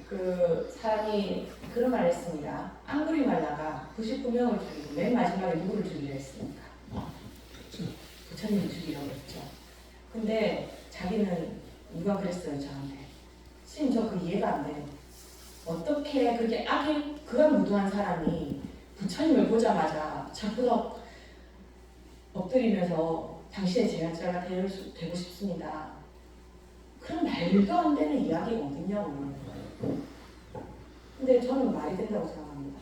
그 사람이 그런 말을 했습니다. 앙그리말라가 99명을 죽이고 맨 마지막에 누구를 죽이려 했습니까? 부처님을 죽이려고 했죠. 근데 자기는 누가 그랬어요 저한테. 스님 저 그 이해가 안 돼요. 어떻게 그렇게 악에 극악무도한 사람이 부처님을 보자마자 자꾸덕 엎드리면서 당신의 제자가 되고 싶습니다. 그런 말도 안 되는 이야기가 어딨냐고 그러는 거예요. 근데 저는 말이 된다고 생각합니다.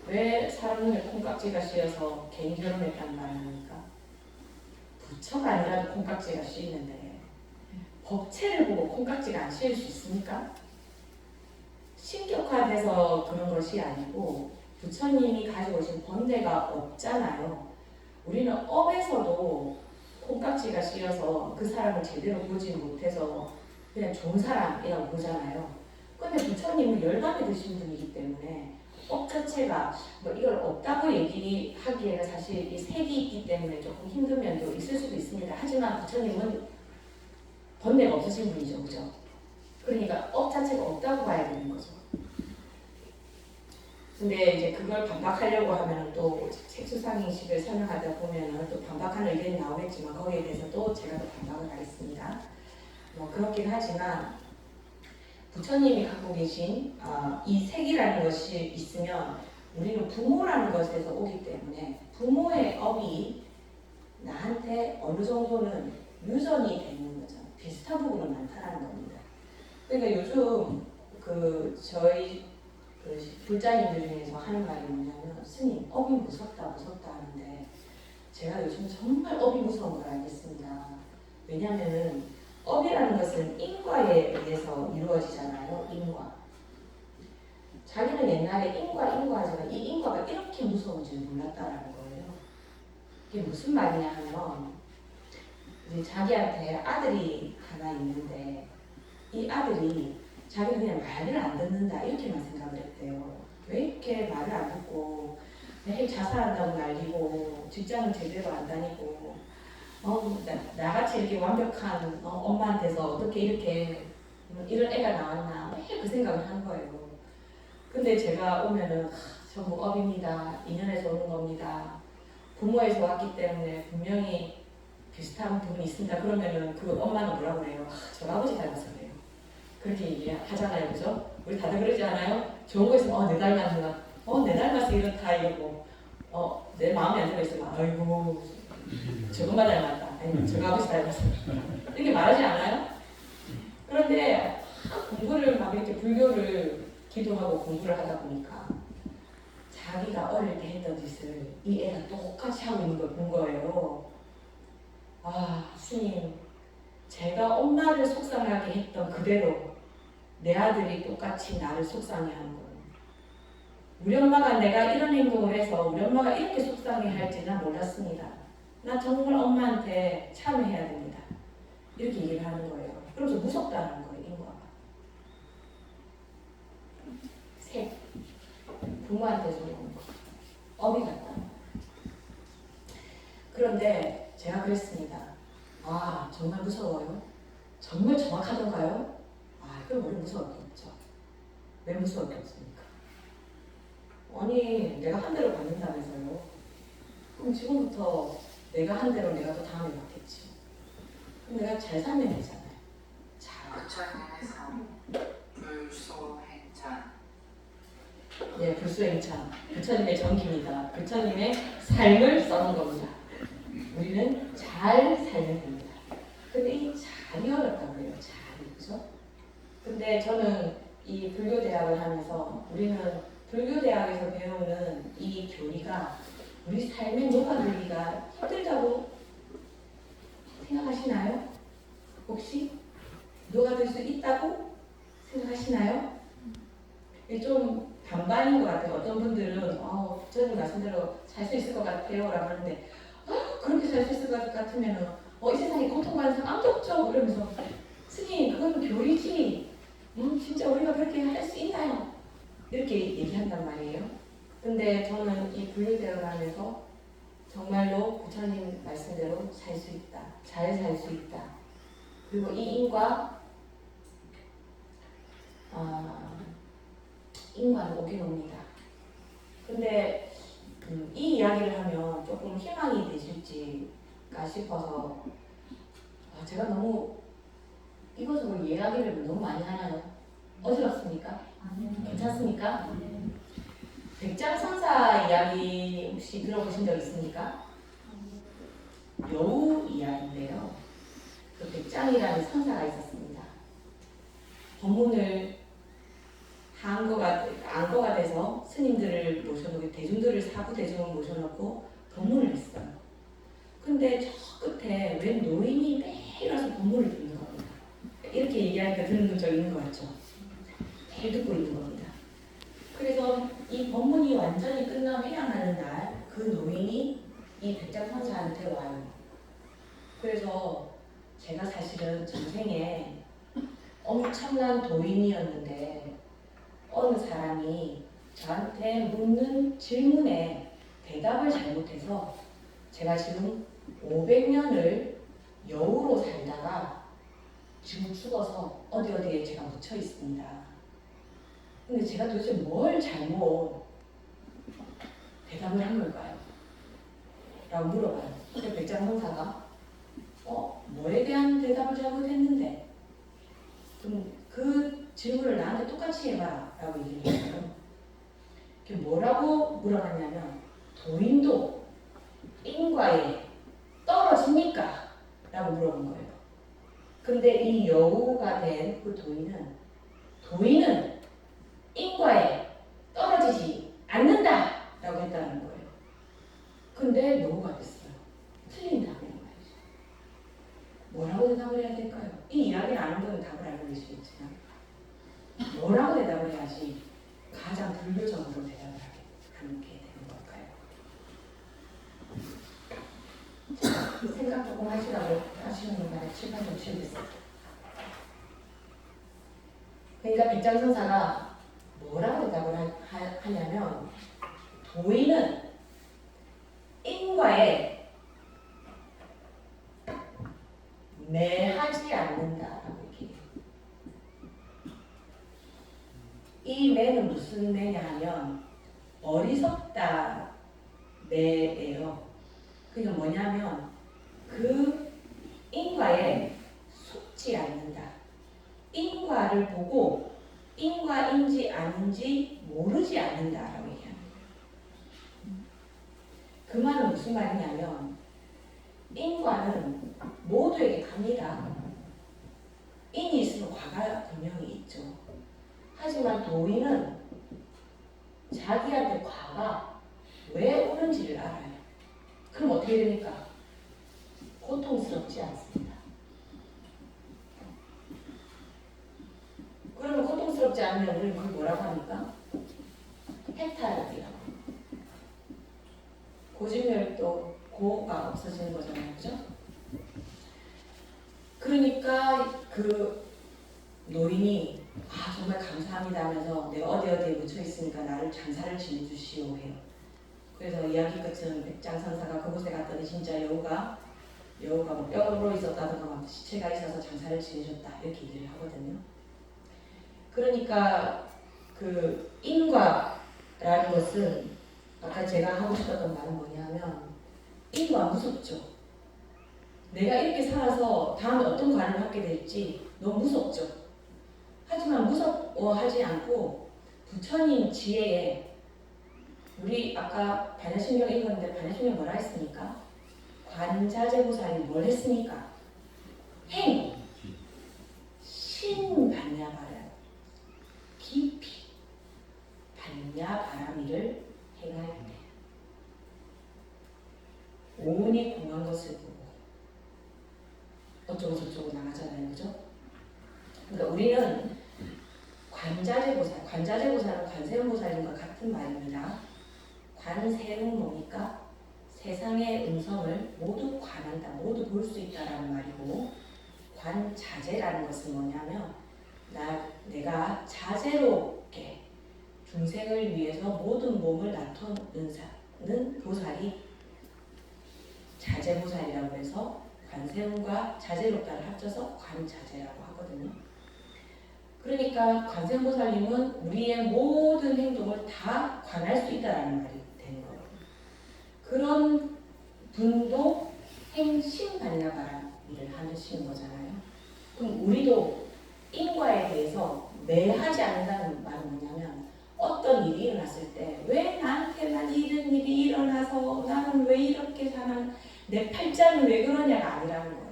왜 사람 눈에 콩깍지가 씌어서 개인 결혼했다는 말을 합니까? 부처가 아니라도 콩깍지가 씌이는데 법체를 보고 콩깍지가 안 씌일 수 있습니까? 신격화돼서 그런 것이 아니고 부처님이 가지고 오신 번뇌가 없잖아요. 우리는 업에서도 콩깍지가 씌어서 그 사람을 제대로 보지 못해서 그냥 좋은 사람이라고 보잖아요. 근데 부처님은 열반에 드신 분이기 때문에 업 자체가 뭐 이걸 없다고 얘기하기에는 사실 이 색이 있기 때문에 조금 힘든 면도 있을 수도 있습니다. 하지만 부처님은 번뇌가 없으신 분이죠. 그죠? 그러니까 업 자체가 없다고 봐야 되는 거죠. 근데 이제 그걸 반박하려고 하면 또 색수상인식을 설명하다 보면 또 반박하는 의견이 나오겠지만 거기에 대해서 또 제가 또 반박을 하겠습니다. 뭐 그렇긴 하지만 부처님이 갖고 계신 이 색이라는 것이 있으면 우리는 부모라는 것에서 오기 때문에 부모의 업이 나한테 어느 정도는 유전이 되는 거죠. 비슷한 부분은 많다는 겁니다. 그러니까 요즘 저희 불자님들 중에서 하는 말이 뭐냐면 스님 업이 무섭다 하는데 제가 요즘 정말 업이 무서운 걸 알겠습니다. 왜냐하면 업이라는 것은 인과에 의해서 이루어지잖아요. 인과. 자기는 옛날에 인과 하지만 이 인과가 이렇게 무서운 줄 몰랐다라는 거예요. 이게 무슨 말이냐 하면 이제 자기한테 아들이 하나 있는데 이 아들이 자기는 그냥 말을 안 듣는다 이렇게만 생각을 했대요. 왜 이렇게 말을 안 듣고 매일 자살한다고 날리고 직장은 제대로 안 다니고 나같이 이렇게 완벽한 엄마한테서 어떻게 이렇게 이런 애가 나왔나 매일 그 생각을 한 거예요. 근데 제가 오면은 전부 업입니다. 인연에서 오는 겁니다. 부모에서 왔기 때문에 분명히 비슷한 부분이 있습니다. 그러면은 그 엄마는 뭐라고 그래요? 저 아버지 닮았어 그래요. 그렇게 얘기하잖아요. 그죠? 우리 다들 그러지 않아요? 좋은 거 있으면 내 닮았나? 내 닮았어 이렇다 이러고 내 마음에 안 들어있으면 아이고 저것만 닮았다. 아니 저거 아버지 닮았어. 이렇게 말하지 않아요? 그런데 공부를 막 이렇게 불교를 기도하고 공부를 하다 보니까 자기가 어릴 때 했던 짓을 이 애가 똑같이 하고 있는 걸 본 거예요. 스님 제가 엄마를 속상하게 했던 그대로 내 아들이 똑같이 나를 속상해하는 거예요. 우리 엄마가 내가 이런 행동을 해서 우리 엄마가 이렇게 속상해할지 난 몰랐습니다. 나 정말 엄마한테 참여해야 됩니다. 이렇게 얘기를 하는 거예요. 그러면서 무섭다는 거예요. 인과가. 색. 부모한테 주는 거. 업이 같다. 그런데 제가 그랬습니다. 정말 무서워요? 정말 정확하던가요? 그럼 우리 무서울 게 없죠. 왜 무서울 게 없습니까? 아니 내가 한 대로 받는다면서요. 그럼 지금부터 내가 한 대로 내가 또 다음에 받겠지. 그럼 내가 잘 살면 되잖아요. 부처님에서 불소행찬. 네, 불소행찬. 부처님의 전기입니다. 부처님의 삶을 써는 겁니다. 우리는 잘 살면 됩니다. 근데 이 잘이 어렵다고 해요. 잘이. 그죠? 근데 저는 이 불교대학을 하면서 우리는 불교대학에서 배우는 이 교리가 우리 삶에 녹아들기가 힘들다고 생각하시나요? 혹시 녹아들 수 있다고 생각하시나요? 좀 반반인 것 같아요. 어떤 분들은 저는 말씀대로 살 수 있을 것 같아요 라고 하는데 그렇게 살 수 있을 것 같으면 이 세상에 고통받는 사람 아무도 없죠. 그러면서 스님 그건 교리지. 진짜 우리가 그렇게 할 수 있나요? 이렇게 얘기한단 말이에요. 근데 저는 이 분류대원안에서 정말로 부처님 말씀대로 살 수 있다. 잘 살 수 있다. 그리고 이 인과는 오긴 옵니다. 근데 이 이야기를 하면 조금 희망이 되실지가 싶어서 제가 너무 이것으로 이야기를 너무 많이 하나요? 어지럽습니까? 괜찮습니까? 백장선사 이야기 혹시 들어보신 적 있습니까? 여우 이야기인데요. 그 백장이라는 선사가 있었습니다. 법문을 안거가 돼서 스님들을 모셔놓고 대중들을 사부 대중을 모셔놓고 법문을 했어요. 근데 저 끝에 웬 노인이 매일 와서 법문을 듣는 겁니다. 이렇게 얘기하니까 듣는 적 있는 것 같죠? 매일 듣고 있는 겁니다. 그래서 이 법문이 완전히 끝나고 회양하는 날 그 노인이 이 백장선사한테 와요. 그래서 제가 사실은 전생에 엄청난 도인이었는데 어느 사람이 저한테 묻는 질문에 대답을 잘못해서 제가 지금 500년을 여우로 살다가 지금 죽어서 어디에 제가 묻혀 있습니다. 근데 제가 도대체 뭘 잘못 대답을 한 걸까요? 라고 물어봐요. 근데 백장선사가 뭐에 대한 대답을 잘못했는데 그럼 그 질문을 나한테 똑같이 해봐라 라고 얘기를 했어요. 뭐라고 물어봤냐면 도인도 인과에 떨어집니까? 라고 물어본 거예요. 근데 이 여우가 된 그 도인은 인과에 떨어지지 않는다 라고 했다는 거예요. 근데 여우가 됐어요. 틀린 답인 거예요. 뭐라고 대답을 해야 될까요? 이 이야기를 아는 분은 답을 알고 계시겠지만 뭐라고 대답을 해야지 가장 불교적으로 대답을 하게 되는 걸까요? 자, 생각 조금 하시라고 하시는 분만에 7번 치우겠습니다. 그러니까 백장선사가 뭐라고 대답을 하냐면 도인은 인과에 매하지 않는다라고 얘기해요. 이 매는 무슨 매냐 하면 어리석다 매예요. 그게 뭐냐면 그 인과에 속지 않는다. 인과를 보고 인과인지 아닌지 모르지 않는다라고 얘기합니다. 그 말은 무슨 말이냐면 인과는 모두에게 갑니다. 인이 있으면 과가 분명히 있죠. 하지만 도인은 자기한테 과가 왜 오는지를 알아요. 그럼 어떻게 됩니까? 고통스럽지 않습니다. 그러면 고통스럽지 않으면 우리는 그걸 뭐라고 합니까? 해탈이라고. 고진멸도 고가 없어지는 거잖아요. 그죠? 그러니까 그 노인이 정말 감사합니다 하면서 내가 어디에 묻혀 있으니까 나를 장사를 지내주시오 해요. 그래서 이야기 끝은 백장선사가 그곳에 갔더니 진짜 여우가 뭐 뼈로 있었다든가 막 시체가 있어서 장사를 지내줬다 이렇게 얘기를 하거든요. 그러니까 그 인과라는 것은 아까 제가 하고 싶었던 말은 뭐냐면 인과 무섭죠. 내가 이렇게 살아서 다음에 어떤 관을 갖게 될지 너무 무섭죠. 하지만 무서워하지 않고 부처님 지혜에 우리 아까 반야신경 읽었는데 반야신경 뭐라 했습니까? 관자재보살이 뭘 했습니까? 신반야바람 깊이 반야바람이를 행할 때 온이 공한 것을 보고 어쩌고 저쩌고 나가잖아요. 그죠? 그러니까 우리는 관자재보살은 관세음보살님과 같은 말입니다. 관세는 뭡니까? 세상의 음성을 모두 관한다, 모두 볼 수 있다라는 말이고 관자재라는 것은 뭐냐면 내가 자제롭게 중생을 위해서 모든 몸을 나토는 보살이 자제보살이라고 해서 관세음과 자제롭다를 합쳐서 관자제라고 하거든요. 그러니까 관세음보살님은 우리의 모든 행동을 다 관할 수 있다는 말이 되는 거예요. 그런 분도 행심반야바라를 하시는 거잖아요. 그럼 우리도 인과에 대해서 매하지 않는다는 말은 뭐냐면 어떤 일이 일어났을 때 왜 나한테만 이런 일이 일어나서 나는 왜 이렇게 사나 내 팔자는 왜 그러냐가 아니라는 거예요.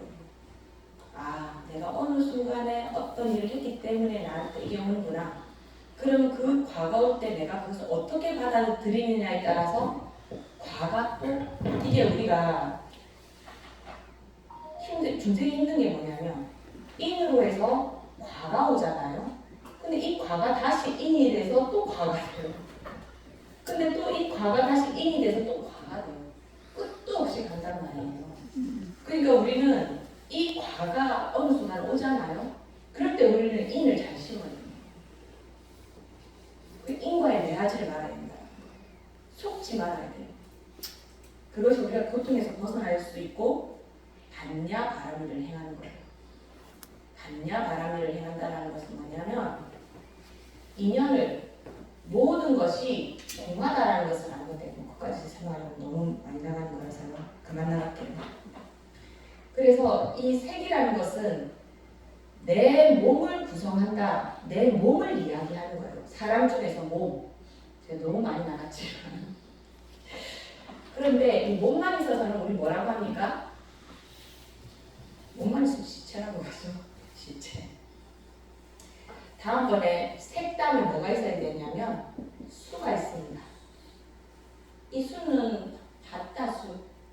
아, 내가 어느 순간에 어떤 일을 했기 때문에 나한테 이게 오는구나. 그럼 그 과거 올 때 내가 그것을 어떻게 받아들이느냐에 따라서 과거도 이게 우리가 중생이 힘든 게 뭐냐면 인으로 해서 과가 오잖아요. 근데 이 과가 다시 인이 돼서 또 과가 돼요. 근데 또 이 과가 다시 인이 돼서 또 과가 돼요. 끝도 없이 간단 말이에요. 그러니까 우리는 이 과가 어느 순간 오잖아요. 그럴 때 우리는 인을 잘 심어야 돼요. 인과에 매하지를 말아야 된다. 속지 말아야 돼요. 그것이 우리가 고통에서 벗어날 수 있고 반야바라미를 행하는 거예요. 반야바라미를 행한다는 것은 뭐냐면 인연을 모든 것이 공하다라는 것을 알거든요. 끝까지 생각하면 너무 많이 나가는 거라서 그만 나갈게요. 그래서 이 색이라는 것은 내 몸을 구성한다. 내 몸을 이야기하는 거예요. 사람 중에서 몸. 제가 너무 많이 나갔지만. 그런데 이 몸만 있어서는 우리 뭐라고 합니까? 몸만 있으면 시체라고 하죠. 시체. 다음번에 색 다음에 뭐가 있어야 되냐면 수가 있습니다. 이 수는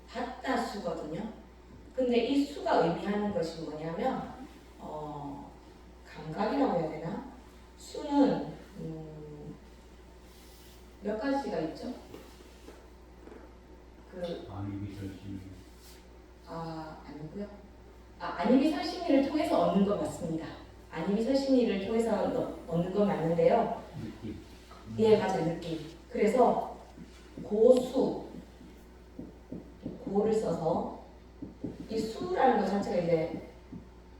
밭다수거든요. 근데 이 수가 의미하는 것이 뭐냐면 감각이라고 해야 되나? 수는 몇 가지가 있죠? 아니고요. 안이비설심리를 통해서 얻는 것 맞습니다. 안이비설심리를 통해서 얻는 건 맞는데요. 예, 맞아요. 느낌. 그래서 고를 써서 이 수라는 것 자체가 이제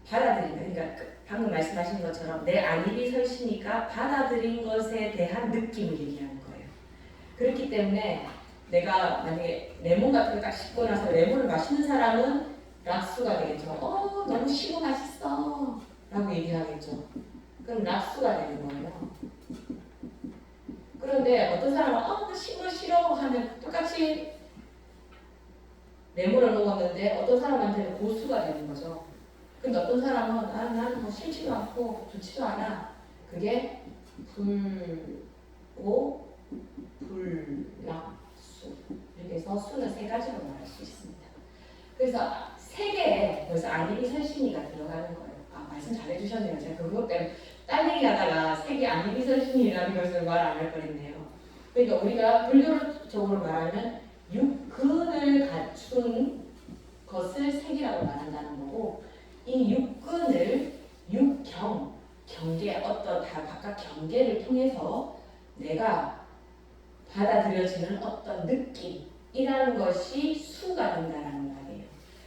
받아들인다. 그러니까 방금 말씀하신 것처럼 내 안이비설심이가 받아들인 것에 대한 느낌을 얘기하는 거예요. 그렇기 때문에 내가 만약에 레몬 같은 거 딱 씹고 나서 레몬을 마시는 사람은 락수가 되겠죠. 너무 시고 맛있어 라고 얘기하겠죠. 그럼 락수가 되는 거예요. 그런데 어떤 사람은 시고 싫어 하면 똑같이 레몬을 먹었는데 어떤 사람한테는 고수가 되는 거죠. 근데 어떤 사람은 나는 뭐 싫지도 않고 좋지도 않아. 그게 불고 불락수 이렇게 해서 수는 세 가지로 말할 수 있습니다. 그래서 세 개에 벌써 안이비설심이가 들어가는 거예요. 말씀 잘해주셨네요. 제가 그것 때문에 딴 얘기하다가 세 개 안이비설심이라는 것을 말 안 할 뻔했네요. 그러니까 우리가 불교적으로 말하면 육근을 갖춘 것을 색이라고 말한다는 거고 이 육근을 경계 어떤 바깥 경계를 통해서 내가 받아들여지는 어떤 느낌이라는 것이 수가 된다는 말이에요.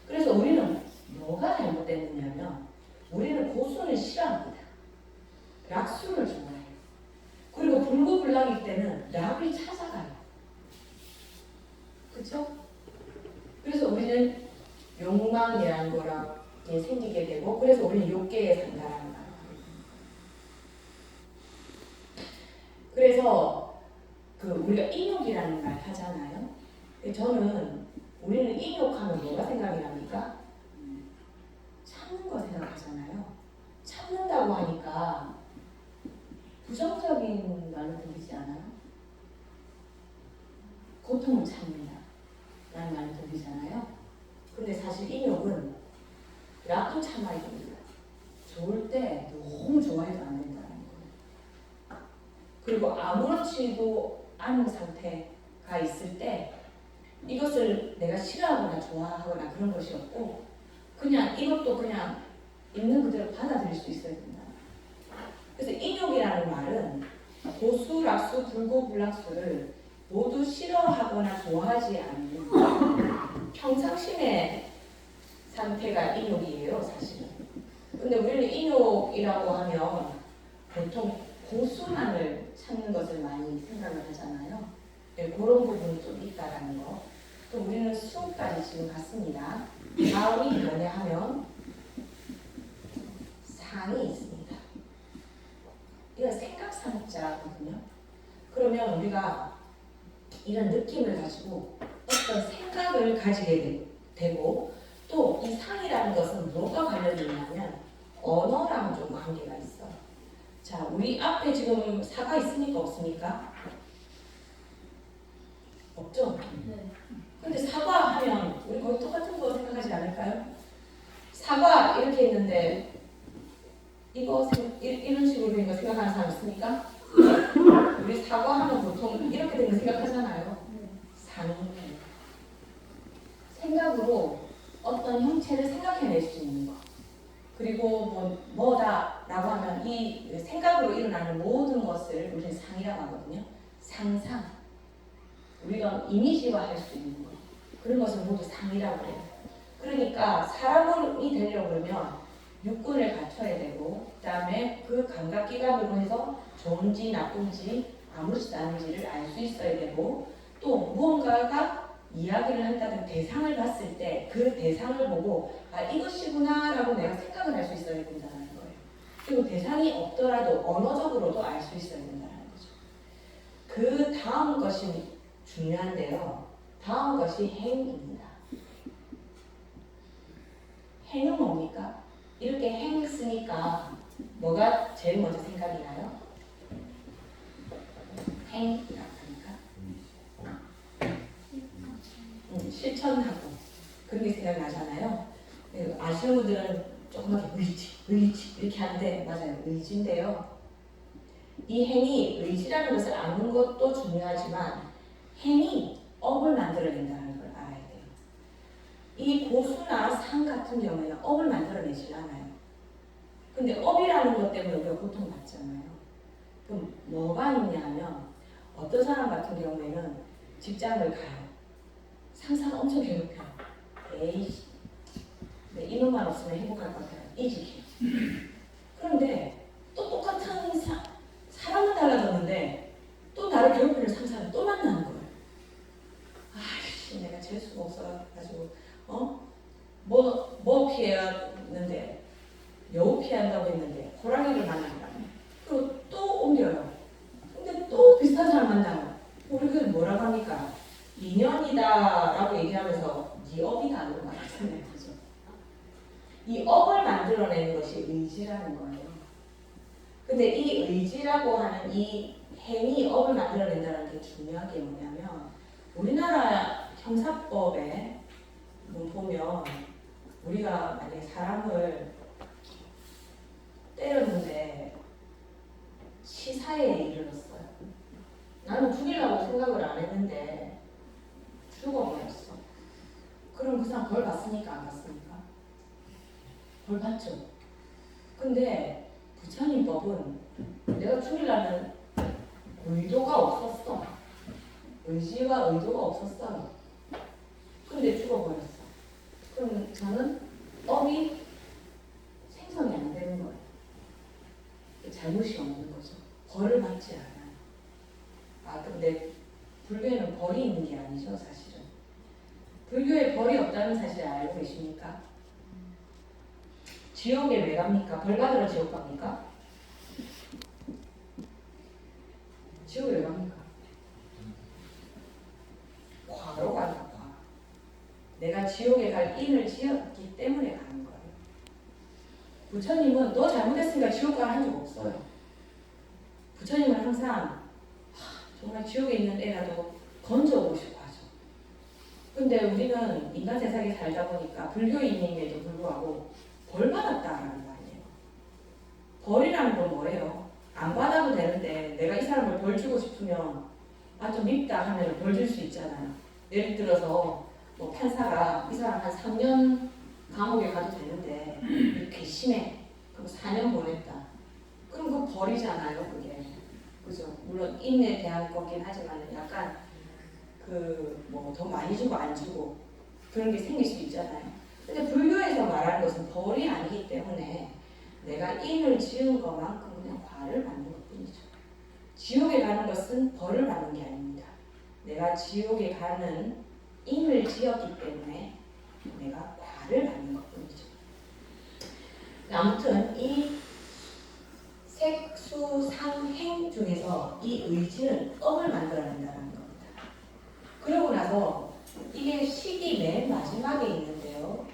그래서 우리는 뭐가 잘못됐느냐면 우리는 고수는 싫어합니다. 락수를 좋아해요. 그리고 불구불락일 때는 락을 찾아가요. 그렇죠? 그래서 우리는 욕망이라는 거랑게 생기게 되고 그래서 우리는 욕계에 산다라는 말을 합니다. 그래서 우리가 인욕이라는 말 하잖아요. 저는 우리는 인욕하면 뭐가 생각이 납니까? 참는 거 생각하잖아요. 참는다고 하니까 부정적인 말로 들리지 않아요? 고통을 참는다 라는 말이 들리잖아요. 근데 사실 인욕은 약도 참아야 됩니다. 좋을 때 너무 좋아해도 안 된다는 거예요. 그리고 아무렇지도 않은 상태가 있을 때 이것을 내가 싫어하거나 좋아하거나 그런 것이 없고 그냥 이것도 그냥 있는 그대로 받아들일 수 있어야 된다. 그래서 인욕이라는 말은 고수, 락수, 불고, 불락수를 모두 싫어하거나 좋아하지 않는 평상심의 상태가 인욕이에요, 사실은. 근데 우리는 인욕이라고 하면 보통 고수만을 찾는 것을 많이 생각을 하잖아요. 네, 그런 부분이 좀 있다라는 거. 또 우리는 수까지 지금 갔습니다. 다음이 뭐냐 하면 상이 있습니다. 이건 생각상자거든요. 그러면 우리가 이런 느낌을 가지고 어떤 생각을 가지게 되고 또 이 상이라는 것은 뭐가 관련이 있냐면 언어랑 좀 관계가 있어. 자, 우리 앞에 지금 사가 있습니까? 없습니까? 없죠? 네. 근데 사과 하면 우리 거의 똑같은 거 생각하지 않을까요? 사과 이렇게 있는데 이거 이런 식으로 된 거 생각하는 사람 있습니까? 우리 사과하면 보통 이렇게 된 거 생각하잖아요. 상이 생각으로 어떤 형체를 생각해낼 수 있는 거. 그리고 뭐다라고 하면 이 생각으로 일어나는 모든 것을 우리는 상이라고 하거든요. 상상. 우리가 이미지화할 수 있는 거. 그런 것을 모두 상이라고 해요. 그러니까 사람이 되려고 그러면 육군을 갖춰야 되고 그 다음에 그 감각기관으로 해서 좋은지 나쁜지 아무렇지도 않은지를 알 수 있어야 되고 또 무언가가 이야기를 한다든 대상을 봤을 때 그 대상을 보고 아 이것이구나 라고 내가 생각을 할 수 있어야 된다는 거예요. 그리고 대상이 없더라도 언어적으로도 알 수 있어야 된다는 거죠. 그 다음 것이 중요한데요. 다음 것이 행입니다. 행은 뭡니까? 이렇게 행 쓰니까 뭐가 제일 먼저 생각이 나요? 행이라고 하니까 실천하고 그런 게 생각나잖아요. 아시는 분들은 조그맣게 의지 이렇게 하는데 맞아요. 의지인데요. 이 행이 의지라는 것을 아는 것도 중요하지만 행이 업을 만들어낸다는 걸 알아야 돼요. 이 고수나 상 같은 경우에는 업을 만들어내지 않아요. 근데 업이라는 것 때문에 우리가 고통받잖아요. 그럼 뭐가 있냐면 어떤 사람 같은 경우에는 직장을 가요. 상사가 엄청 괴롭혀. 에이, 이놈만 없으면 행복할 것 같아요. 이직해요. 그런데 또 똑같은 사람은 달라졌는데 또 나를 괴롭히는 상사를 또 만나는 거예요. 아이씨, 내가 재수가 없어가지고 뭐 피했는데 여우 피한다고 했는데 호랑이를 만난다. 그리고 또 옮겨요. 근데 또 비슷한 사람 만나요. 우리 그 뭐라고 합니까? 인연이다라고 얘기하면서 네 업이다 이런 말 하잖아요. 그죠? 이 업을 만들어내는 것이 의지라는 거예요. 근데 이 의지라고 하는 이 행위 업을 만들어낸다는 게 중요한 게 뭐냐면 우리나라 형사법에 보면 우리가 만약에 사람을 때렸는데 치사에 이르렀어요. 나는 죽이려고 생각을 안 했는데 죽어버렸어. 그럼 그 사람 벌 받습니까? 안 받습니까? 벌 받죠. 근데 부처님법은 내가 죽이려는 의도가 없었어. 의지와 의도가 없었어요. 근데 죽어버렸어. 그럼 저는 업이 생성이 안 되는 거예요. 잘못이 없는 거죠. 벌을 받지 않아요. 근데 불교에는 벌이 있는 게 아니죠, 사실은. 불교에 벌이 없다는 사실을 알고 계십니까? 지옥에 왜 갑니까? 벌 받으러 지옥 갑니까? 지옥에 왜 갑니까? 과로 가는 과. 내가 지옥에 갈 인을 지었기 때문에 가는 거예요. 부처님은 너 잘못했으니까 지옥 가라 한 적 없어요. 부처님은 항상 정말 지옥에 있는 애라도 건져오고 싶어 하죠. 근데 우리는 인간 세상에 살다 보니까 불교인임에도 불구하고 벌 받았다라는 말이에요. 벌이라는 건 뭐예요? 안 받아도 되는데 내가 이 사람을 벌 주고 싶으면 좀 밉다 하면 벌 줄 수 있잖아요. 예를 들어서 뭐 판사가 이 사람 한 3년 감옥에 가도 되는데 괘씸해. 그럼 4년 보냈다. 그럼 그 벌이 먹긴 하지만 약간 그 뭐 더 많이 주고 안 주고 그런 게 생길 수 있잖아요. 근데 불교에서 말하는 것은 벌이 아니기 때문에 내가 인을 지은 것만큼 그냥 과를 받는 것뿐이죠. 지옥에 가는 것은 벌을 받는 게 아닙니다. 내가 지옥에 가는 인을 지었기 때문에 내가 과를 받는 것뿐이죠. 아무튼 이 색수상행 중에서 이 의지는 업을 만들어낸다는 겁니다. 그러고 나서 이게 식이 맨 마지막에 있는데요.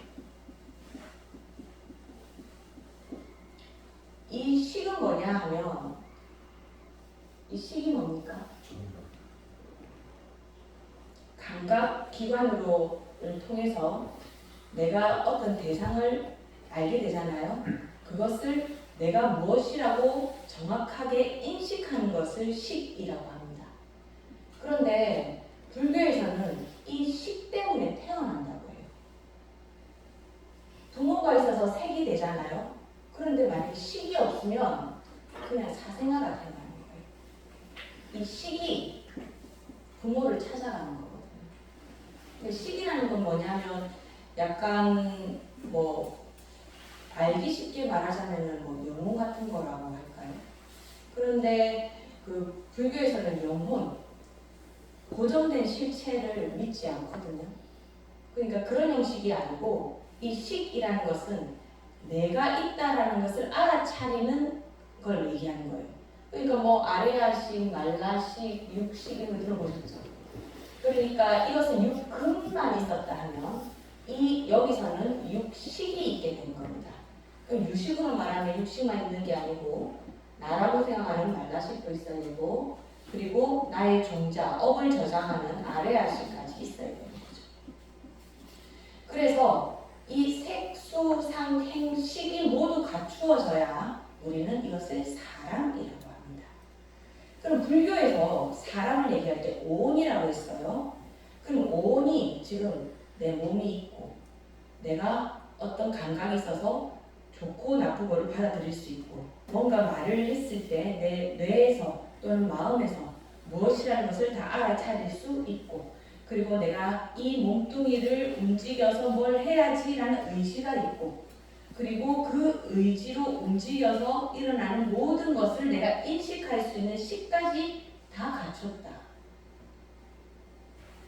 이 식은 뭐냐 하면 이 식이 뭡니까? 감각 기관으로를 통해서 내가 어떤 대상을 알게 되잖아요. 그것을 내가 무엇이라고 정확하게 인식하는 것을 식이라고 합니다. 그런데 불교에서는 이 식 때문에 태어난다고 해요. 부모가 있어서 색이 되잖아요. 그런데 만약에 식이 없으면 그냥 사생아가 태어나는 거예요. 이 식이 부모를 찾아가는 거거든요. 근데 식이라는 건 뭐냐면 약간 뭐 알기 쉽게 말하자면은 뭐 영혼 같은 거라고 할까요? 그런데 그 불교에서는 영혼, 고정된 실체를 믿지 않거든요. 그러니까 그런 형식이 아니고 이 식이라는 것은 내가 있다라는 것을 알아차리는 걸 얘기하는 거예요. 그러니까 뭐 아레아식, 말라식, 육식 이런 거 들어보셨죠? 그러니까 이것은 육근만 있었다 하면 이 여기서는 육식이 있게 된 겁니다. 그럼 유식으로 말하면 육식만 있는 게 아니고 나라고 생각하는 말라식도 있어야 되고 그리고 나의 종자, 업을 저장하는 아레아식까지 있어야 되는 거죠. 그래서 이 색수상행식이 모두 갖추어져야 우리는 이것을 사람이라고 합니다. 그럼 불교에서 사람을 얘기할 때 오온이라고 했어요. 그럼 오온이 지금 내 몸이 있고 내가 어떤 감각이 있어서 좋고 나쁘고를 받아들일 수 있고 뭔가 말을 했을 때 내 뇌에서 또는 마음에서 무엇이라는 것을 다 알아차릴 수 있고 그리고 내가 이 몸뚱이를 움직여서 뭘 해야지라는 의지가 있고 그리고 그 의지로 움직여서 일어나는 모든 것을 내가 인식할 수 있는 식까지 다 갖췄다.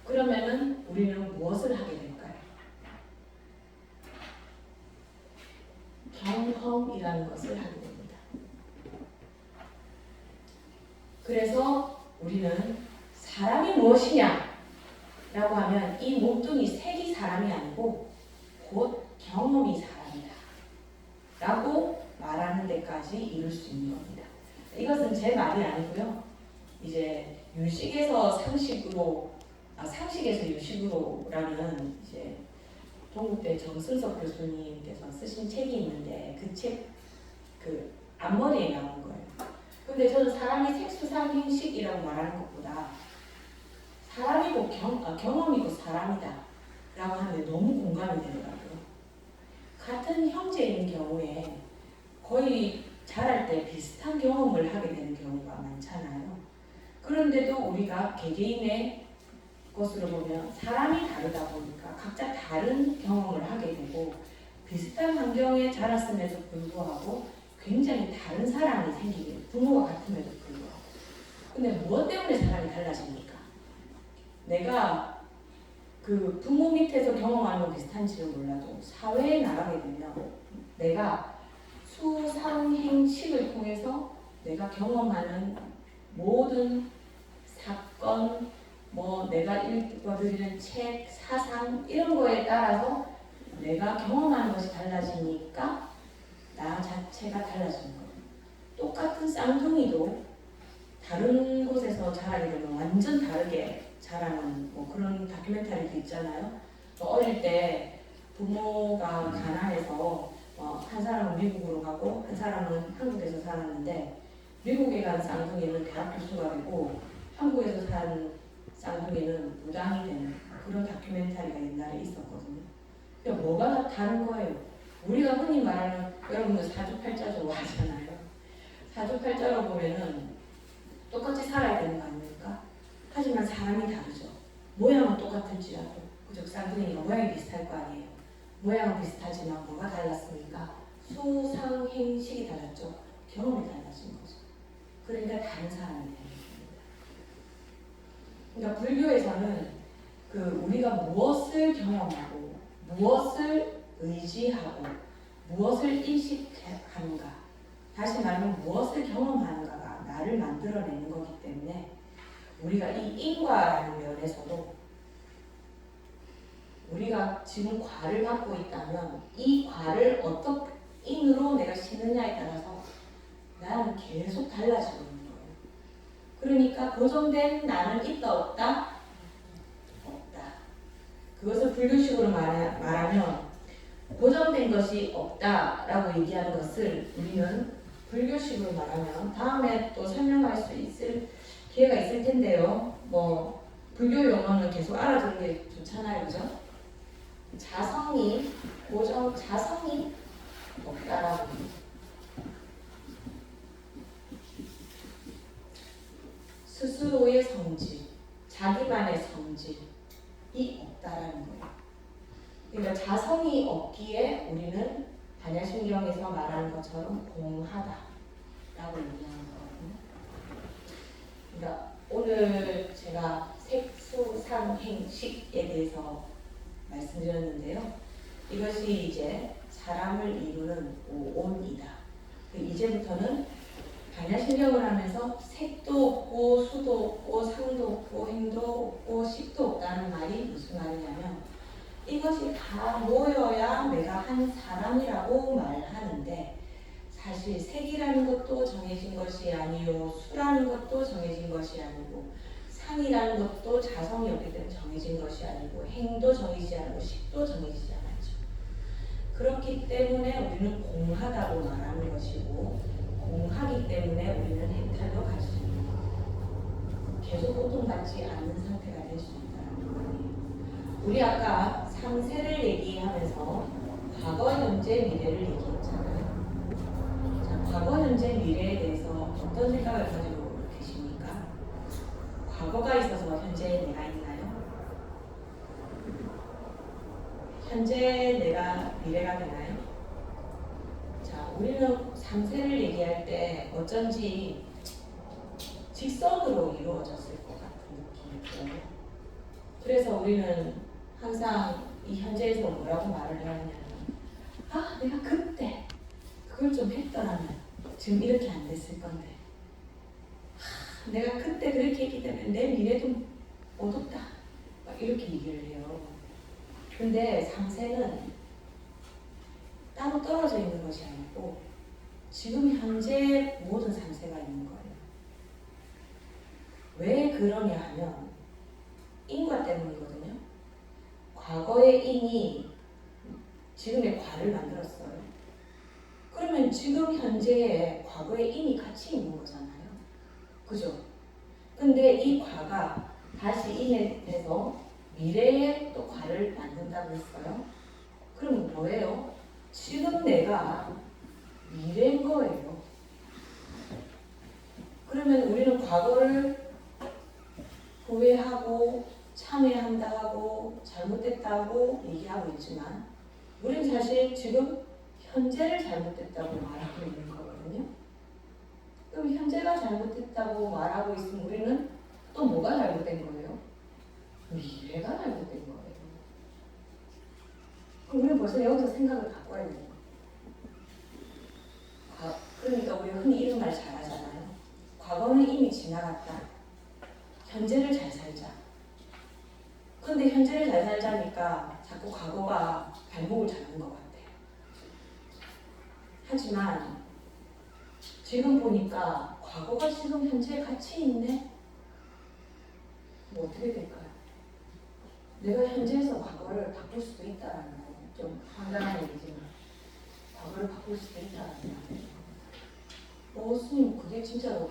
그러면은 우리는 무엇을 하게 될까요? 경험이라는 것을 하게 됩니다. 그래서 우리는 사람이 무엇이냐? 라고 하면 이 몸뚱이 색이 사람이 아니고 곧 경험이 사람이다. 라고 말하는 데까지 이룰 수 있는 겁니다. 이것은 제 말이 아니고요. 이제 유식에서 상식으로, 상식에서 유식으로라는 이제 동국대 정승석 교수님께서 쓰신 책이 있는데 그 책 그 앞머리에 나온 거예요. 근데 저는 사람이 색수상행식이라고 말하는 것보다 사람이고 경험이고 사람이다 라고 하는데 너무 공감이 되더라고요. 같은 형제인 경우에 거의 자랄 때 비슷한 경험을 하게 되는 경우가 많잖아요. 그런데도 우리가 개개인의 것으로 보면 사람이 다르다 보니까 각자 다른 경험을 하게 되고 비슷한 환경에 자랐음에도 불구하고 굉장히 다른 사람이 생기게 부모가 같음에도 불구하고 근데 무엇 때문에 사람이 달라집니까? 내가 그 부모 밑에서 경험하는 건 비슷한지는 몰라도 사회에 나가게 되면 내가 수상행식을 통해서 내가 경험하는 모든 사건 뭐 내가 읽어드리는 책, 사상 이런 거에 따라서 내가 경험하는 것이 달라지니까 나 자체가 달라지는 거예요. 똑같은 쌍둥이도 다른 곳에서 자라게 되면 완전 다르게 자라는 뭐 그런 다큐멘터리도 있잖아요. 어릴 때 부모가 가난해서 한 사람은 미국으로 가고 한 사람은 한국에서 살았는데 미국에 간 쌍둥이는 대학 교수가 되고 한국에서 산 쌍둥이는 무당이 되는 그런 다큐멘터리가 옛날에 있었거든요. 그러니까 뭐가 다른 거예요? 우리가 흔히 말하는 여러분들 사주팔자 좋아하잖아요. 사주팔자로 보면은 똑같이 살아야 되는 거 아닙니까? 하지만 사람이 다르죠. 모양은 똑같을지라도 그죠? 쌍둥이니까 모양이 비슷할 거 아니에요. 모양은 비슷하지만 뭐가 달랐습니까? 수상행식이 달랐죠. 경험이 달라진 거죠. 그러니까 다른 사람이 되는 겁니다. 그러니까 불교에서는 우리가 무엇을 경험하고 무엇을 의지하고 무엇을 인식하는가, 다시 말하면 무엇을 경험하는가가 나를 만들어내는 거기 때문에 우리가 이 인과라는 면에서도 우리가 지금 과를 갖고 있다면 이 과를 어떤 인으로 내가 심느냐에 따라서 나는 계속 달라지고 있는 거예요. 그러니까 고정된 나는 있다 없다? 없다. 그것을 불교식으로 말하면 고정된 것이 없다라고 얘기하는 것을 우리는 불교식으로 말하면 다음에 또 설명할 수 있을 기회가 있을 텐데요. 뭐 불교 용어는 계속 알아두는 게 좋잖아요, 그죠? 자성이 없다라고. 스스로의 성질, 자기만의 성질이 없다라는 거예요. 그러니까 자성이 없기에 우리는 반야신경에서 말하는 것처럼 공하다라고 얘기하는 거거든요. 그러니까 오늘 제가 색수상행식에 대해서 말씀드렸는데요. 이것이 이제 사람을 이루는 오온이다. 이제부터는 반야신경을 하면서 색도 없고 수도 없고 상도 없고 행도 없고 식도 없다는 말이 무슨 말이냐면 이것이 다 모여야 내가 한 사람이라고 말하는데 사실 색이라는 것도 정해진 것이 아니요, 수라는 것도 정해진 것이 아니고 상이라는 것도 자성이 없기 때문에 정해진 것이 아니고 행도 정해지지 않고 식도 정해지지 않았죠. 그렇기 때문에 우리는 공하다고 말하는 것이고 공하기 때문에 우리는 해탈도 갈 수 있는 거예요. 계속 고통받지 않는 상태가 될 수 있다는 거예요. 우리 아까 상세를 얘기하면서 과거, 현재, 미래를 얘기했잖아요. 자, 과거, 현재, 미래에 대해서 어떤 생각을 가지고 계십니까? 과거가 있어서 현재에 내가 있나요? 현재에 내가 미래가 되나요? 자, 우리는 상세를 얘기할 때 어쩐지 직선으로 이루어졌을 것 같은 느낌이 들어요. 그래서 우리는 항상 이 현재에서 뭐라고 말을 해야 하냐면 아, 내가 그때 그걸 좀 했더라면 지금 이렇게 안 됐을 건데 내가 그때 그렇게 했기 때문에 내 미래도 어둡다 막 이렇게 얘기를 해요. 근데 상세는 따로 떨어져 있는 것이 아니고 지금 현재 모든 상세가 있는 거예요. 왜 그러냐 하면 인과 때문이거든요. 과거의 인이 지금의 과를 만들었어요. 그러면 지금 현재에 과거의 인이 같이 있는 거잖아요. 그죠? 근데 이 과가 다시 인에 돼서 미래에 또 과를 만든다고 했어요. 그럼 뭐예요? 지금 내가 미래인 거예요. 그러면 우리는 과거를 후회하고 참회한다 하고 잘못됐다고 얘기하고 있지만 우리는 사실 지금 현재를 잘못됐다고 말하고 있는 거거든요. 그럼 현재가 잘못됐다고 말하고 있으면 우리는 또 뭐가 잘못된 거예요? 미래가 잘못된 거예요. 그럼 우리는 벌써 여기서 생각을 바꿔야 돼요. 그러니까 우리가 흔히 이런 말 잘하잖아요. 과거는 이미 지나갔다. 현재를 잘 살자. 근데 현재를 잘 살자니까 자꾸 과거가 발목을 잡는 것 같아요. 하지만 지금 보니까 과거가 지금 현재에 같이 있네? 뭐 어떻게 될까요? 내가 현재에서 과거를 바꿀 수도 있다라는 거. 좀 황당한 얘기지만 과거를 바꿀 수도 있다라는 거. 스님 그게 진짜로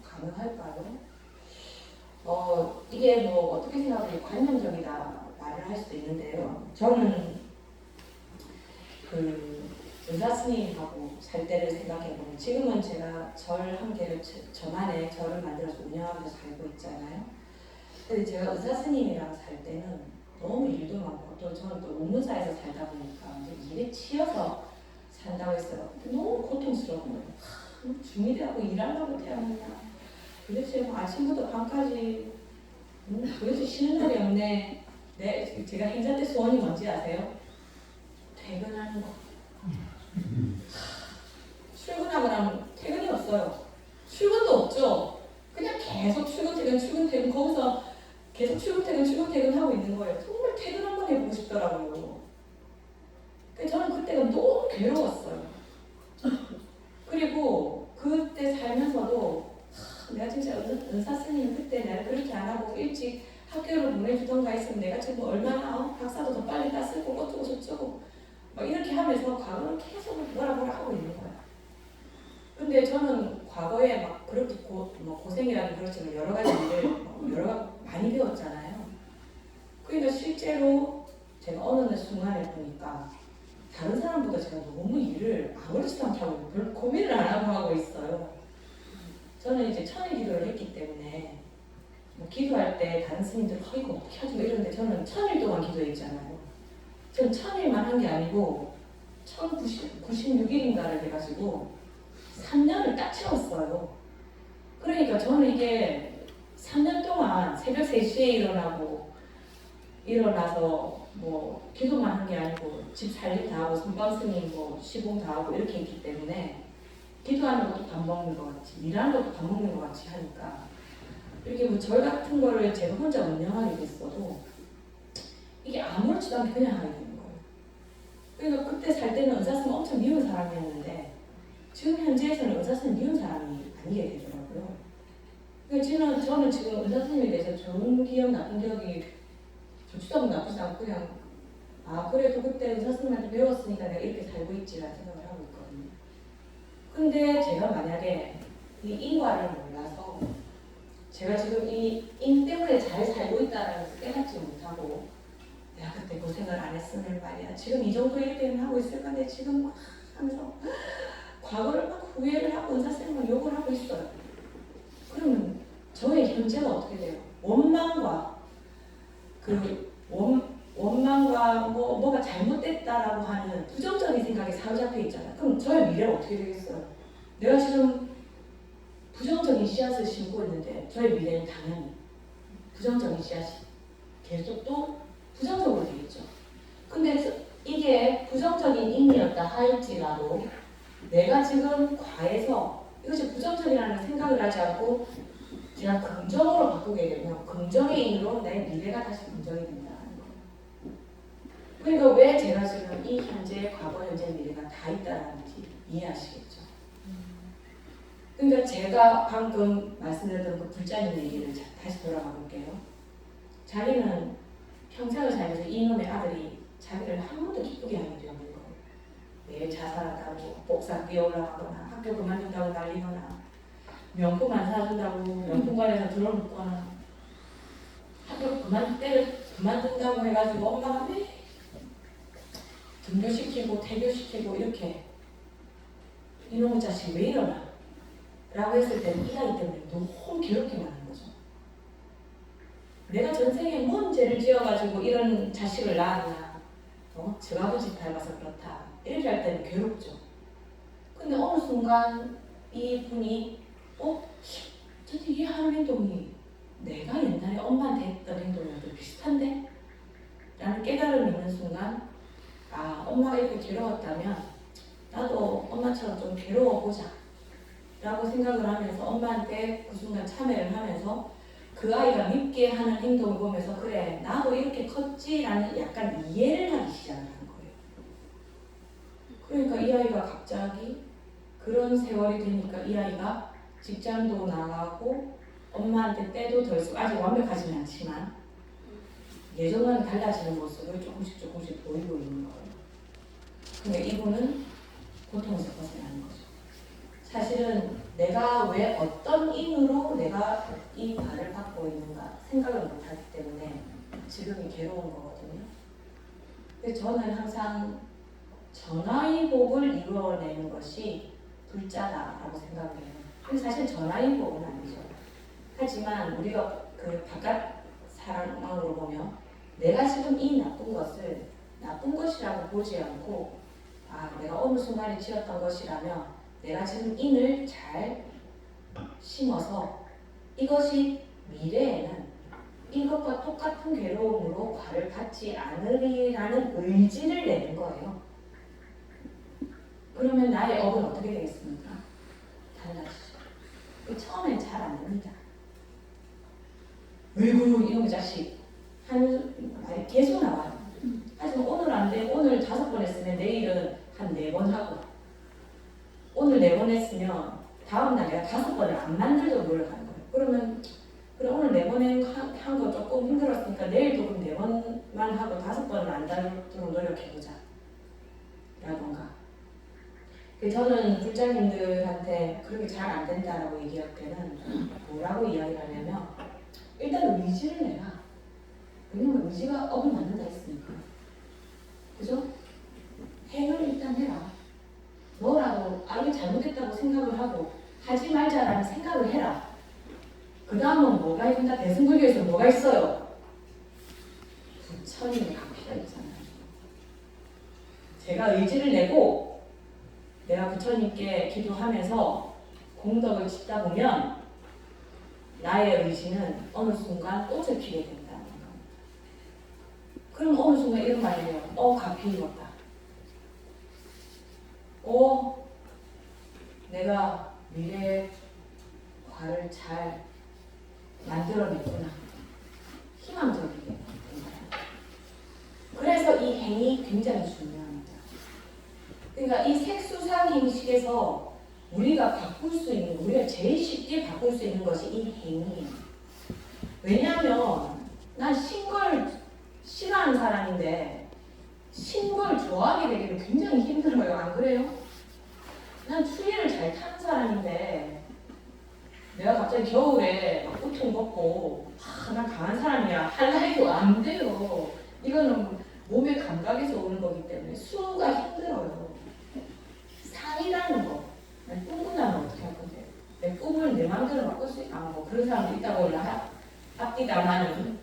가능할까요? 이게 뭐 어떻게 생각하면 관념적이다 말을 할 수도 있는데요. 저는 의사 스님하고 살 때를 생각해보면 지금은 제가 절 한 개를 저만의 절을 만들어서 운영하면서 살고 있잖아요. 근데 제가 의사 스님이랑 살 때는 너무 일도 많고 또 저는 또 의문사에서 살다 보니까 이제 일에 치여서 산다고 했어요. 너무 고통스러운 거예요. 중이되고 일하려고 태어났나. 도대체 뭐 아침부터 밤까지 도대체 쉬는 날이 없네. 네, 제가 행자 때 소원이 뭔지 아세요? 퇴근하는 거. 출근하고 나면 퇴근이 없어요. 출근도 없죠. 그냥 계속 출근 퇴근 거기서 계속 출근 퇴근 하고 있는 거예요. 정말 퇴근 한번 해보고 싶더라고요. 저는 그때가 너무 괴로웠어요. 그리고 그때 살면서도 내가 진짜 은사 스님 그때 내가 그렇게 안 하고 일찍 학교를 보내주던가 했으면 내가 지금 얼마나 박사도 더 빨리 땄을 거고 어쩌고 저쩌고 막 이렇게 하면서 과거를 계속 뭐라 하고 있는 거야. 근데 저는 과거에 막 그렇게 고생이라도 그렇지만 여러 가지 일을 많이 배웠잖아요. 그러니까 실제로 제가 어느 순간에 보니까 다른 사람보다 제가 너무 일을 아무렇지도 않게 하고 별 고민을 안 하고 있어요. 저는 이제 천일 기도를 했기 때문에 뭐 기도할 때 다른 스님들 이거 어떻게 하지 이러는데 저는 천일 동안 기도했잖아요. 저는 천일만 한 게 아니고 1096일인가를 해가지고 3년을 딱 채웠어요. 그러니까 저는 이게 3년 동안 새벽 3시에 일어나서 뭐 기도만 한 게 아니고 집 살림 다 하고 선방 스님 뭐 시봉 다 하고 이렇게 했기 때문에 기도하는 것도 밥 먹는 것 같이 일하는 것도 밥 먹는 것 같이 하니까 이렇게 뭐 절 같은 거를 제가 혼자 운영하게 됐어도 이게 아무렇지도 않게 그냥 하게 되는 거예요. 그러니까 그때 살 때는 의사스님 엄청 미운 사람이었는데 지금 현재에서는 의사스님 미운 사람이 아니게 되더라고요. 그러니까 저는 지금 의사스님에 대해서 좋은 기억, 나쁜 기억이 좋지도 않고 나쁘지 않고 그냥 그래도 그때 의사스님한테 배웠으니까 내가 이렇게 살고 있지라는 생각을 하고 있거든요. 근데 제가 만약에 이 인과를 몰라서 제가 지금 이 인 때문에 잘 살고 있다는 것을 깨닫지 못하고 내가 그때 고생을 안 했으면 말이야 지금 이 정도 이렇게 하고 있을 건데 지금 막 하면서 과거를 막 후회를 하고 의사쌤을 욕을 하고 있어요. 그러면 저의 현재가 어떻게 돼요? 원망과 원망과 뭐가 잘못됐다라고 하는 부정적인 생각이 사로잡혀 있잖아요. 그럼 저의 미래가 어떻게 되겠어요? 내가 지금 부정적인 씨앗을 심고 있는데 저의 미래는 당연히 부정적인 씨앗이 계속 또 부정적으로 되겠죠. 근데 이게 부정적인 인이었다 할지라도 내가 지금 과에서 이것이 부정적이라는 생각을 하지 않고 제가 긍정으로 바꾸게 되면 긍정의 인으로 내 미래가 다시 긍정이 된다는 거예요. 그러니까 왜 제가 지금 이 현재, 과거, 현재, 미래가 다 있다는지 이해하시겠죠. 그러니까 제가 방금 말씀드렸던 그 불자님 얘기를 다시 돌아가 볼게요. 자기는 평생을 살면서 이놈의 아들이 자기를 한 번도 기쁘게 하게 되는 거예요. 매일 자살하다고 복사 뛰어 올라가거나 학교 그만둔다고 난리거나 명품 안 사준다고 명품관에서 들어눕거나 학교 그만둔다고 해가지고 엄마가 매 등교시키고 태교시키고 이렇게 이놈의 자식 왜 이러나 라고 했을 때는 이 아이 때문에 너무 괴롭기만 하는 거죠. 내가 전생에 뭔 죄를 지어가지고 이런 자식을 낳았나 저 아버지 닮아서 그렇다 이렇게 할 때는 괴롭죠. 근데 어느 순간 이 분이 저한테 이 하는 행동이 내가 옛날에 엄마한테 했던 행동이랑 비슷한데? 라는 깨달음이 있는 순간 엄마가 이렇게 괴로웠다면 나도 엄마처럼 좀 괴로워보자 라고 생각을 하면서 엄마한테 그 순간 참여를 하면서 그 아이가 밉게 하는 행동을 보면서 그래 나도 이렇게 컸지라는 약간 이해를 하기 시작을 하는 거예요. 그러니까 이 아이가 갑자기 그런 세월이 되니까 이 아이가 직장도 나가고 엄마한테 때도 덜 쓰고 아직 완벽하지는 않지만 예전과는 달라지는 모습을 조금씩 보이고 있는 거예요. 근데 이분은 고통에서 벗어나는 거죠. 사실은 내가 왜 어떤 인으로 내가 이 발을 받고 있는가 생각을 못하기 때문에 지금이 괴로운 거거든요. 근데 저는 항상 전화위복을 이루어내는 것이 불자다라고 생각해요. 근데 사실 전화위복은 아니죠. 하지만 우리가 그 바깥 사람으로 보면 내가 지금 이 나쁜 것을 나쁜 것이라고 보지 않고 내가 어느 순간에 지었던 것이라면 내가 지금 인을 잘 심어서 이것이 미래에는 이것과 똑같은 괴로움으로 과를 받지 않으리라는 의지를 내는 거예요. 그러면 나의 업은 어떻게 되겠습니까? 달라지죠. 처음엔 잘 안 됩니다. 으이구 이놈의 자식 한 말이 계속 나와요. 하지만 오늘 안 돼. 오늘 5번 했으면 내일은 한 4번 하고 오늘 4번 했으면 다음 날 내가 5번을 안 만들도록 노력하는 거예요. 그러면 그래 오늘 4번 한 거 조금 힘들었으니까 내일도 그럼 4번만 하고 5번을 안 다루도록 노력해보자 라던가. 저는 불자님들한테 그렇게 잘 안 된다라고 얘기할 때는 뭐라고 이야기를 하냐면 일단 의지를 내라. 왜냐면 의지가 업을 만든다 했으니까. 그죠? 행을 일단 해라. 너라도 이게 잘못했다고 생각을 하고 하지 말자라는 생각을 해라. 그 다음은 뭐가 있다? 대승불교에서 뭐가 있어요? 부처님의 가피가 있잖아요. 제가 의지를 내고 내가 부처님께 기도하면서 공덕을 짓다 보면 나의 의지는 어느 순간 또 접히게 된다는 겁니다. 그럼 어느 순간 이런 말이 해요. 가피 입었다. 내가 미래의 과를 잘 만들어냈구나. 희망적이게 된다. 그래서 이 행이 굉장히 중요합니다. 그러니까 이 색수상 행식에서 우리가 바꿀 수 있는, 우리가 제일 쉽게 바꿀 수 있는 것이 이 행이에요. 왜냐하면 난 신걸 싫어하는 사람인데 신걸 좋아하게 되기는 굉장히 힘들어요. 안 그래요? 난 추위를 잘 타는 사람인데 내가 갑자기 겨울에 막 우통 벗고 난 강한 사람이야 할라 해도 안 돼요. 이거는 몸의 감각에서 오는 거기 때문에 수가 힘들어요. 상이라는 거. 꿈 꾸다면 어떻게 할 건데? 내 꿈을 내 마음대로 바꿀 수 있고 그런 사람도 있다고 합디다만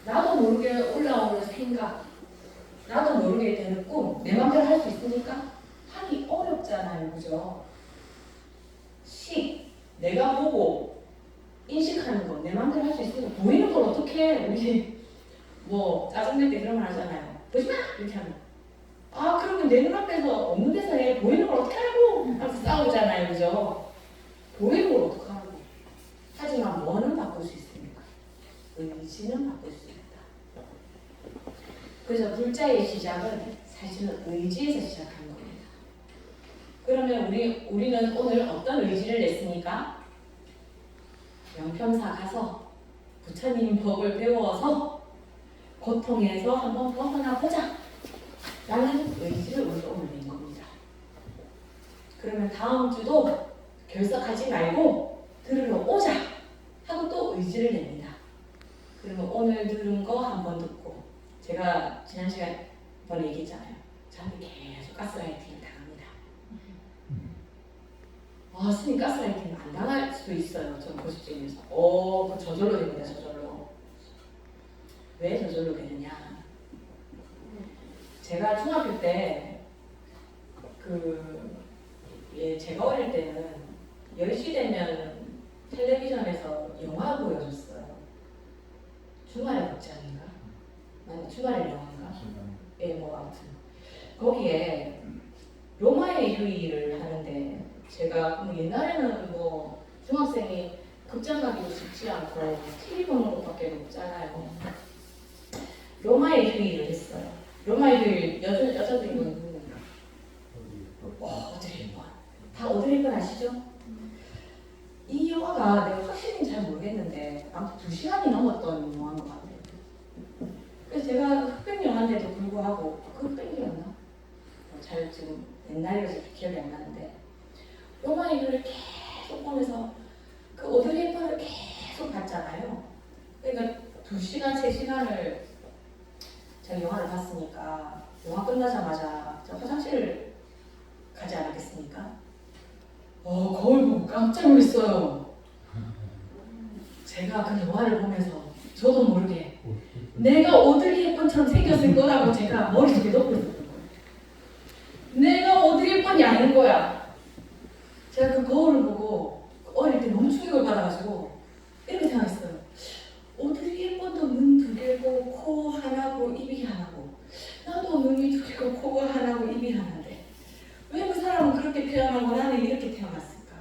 나도 모르게 올라오는 생각, 나도 모르게 되는 꿈, 내 마음대로 할 수 있으니까 하기 어렵잖아요. 그죠? 내가 보고 인식하는 거, 내 마음대로 할 수 있으니까 보이는 걸 어떻게 해? 우리 짜증낼 때 그런 말 하잖아요. 보지 마! 이렇게 하면 그러면 내 눈앞에서 없는 데서 해. 보이는 걸 어떻게 하라고? 하면서 싸우잖아요. 그죠? 보이는 걸 어떻게 하라고? 하지만 뭐는 바꿀 수 있습니까? 의지는 바꿀 수 있다. 그래서 불자의 시작은 사실은 의지에서 시작하는 겁니다. 그러면 우리는 오늘 어떤 의지를 냈습니까? 영평사 가서 부처님 법을 배워서 고통에서 한번 벗어나 보자 라는 의지를 우리가 오늘 낸 겁니다. 그러면 다음 주도 결석하지 말고 들으러 오자 하고 또 의지를 냅니다. 그러면 오늘 들은 거 한번 듣고 제가 지난 시간에 얘기했잖아요. 저한테 계속 가스라이팅을 당합니다. 스님 가스라이팅 안 당할 수도 있어요. 저는 고집쟁이에서. 그 저절로 됩니다. 저절로. 왜 저절로 되느냐? 제가 중학교 때 제가 어릴 때는 10시 되면 텔레비전에서 영화 보여줬어요. 주말의 극장인가? 아니 주말의 영화인가? 아무튼 거기에 로마의 휴일을 하는데 제가 옛날에는 중학생이 극장 가기도 쉽지 않고 TV 보는 것밖에 없잖아요. 로마의 휴일을 했어요. 로마의 휴일 여자들이 보는 누군가? 오드리 헵번. 다 오드리 헵번 아시죠? 이 영화가 내가 확실히 잘 모르겠는데 아무튼 2시간이 넘었던 영화인 것 같아요. 그래서 제가 흑백 영화인데도 불구하고 흑백이었나? 잘 지금 옛날이라서 기억이 안 나는데 로마의 휴일을 계속 보면서 그 오드리 헵번을 계속 봤잖아요. 그러니까 2시간, 3시간을 제가 영화를 봤으니까 영화 끝나자마자 저 화장실 가지 않았겠습니까? 거울 보고 깜짝 놀랐어요. 제가 그 영화를 보면서 저도 모르게 내가 오드리 헵번처럼 생겼을 거라고 제가 머릿속에 넣고 있었던 거예요. 내가 오드리 헵번이 아닌 거야. 제가 그 거울을 보고 어릴 때 너무 충격을 받아가지고 이렇게 생각했어요. 오드리 헵번도 눈 두 개고 코 하나고 입이 하나고 나도 눈이 두 개고 코가 하나고 입이 하나인데 왜 그 사람은 그렇게 태어나고 나는 이렇게 태어났을까?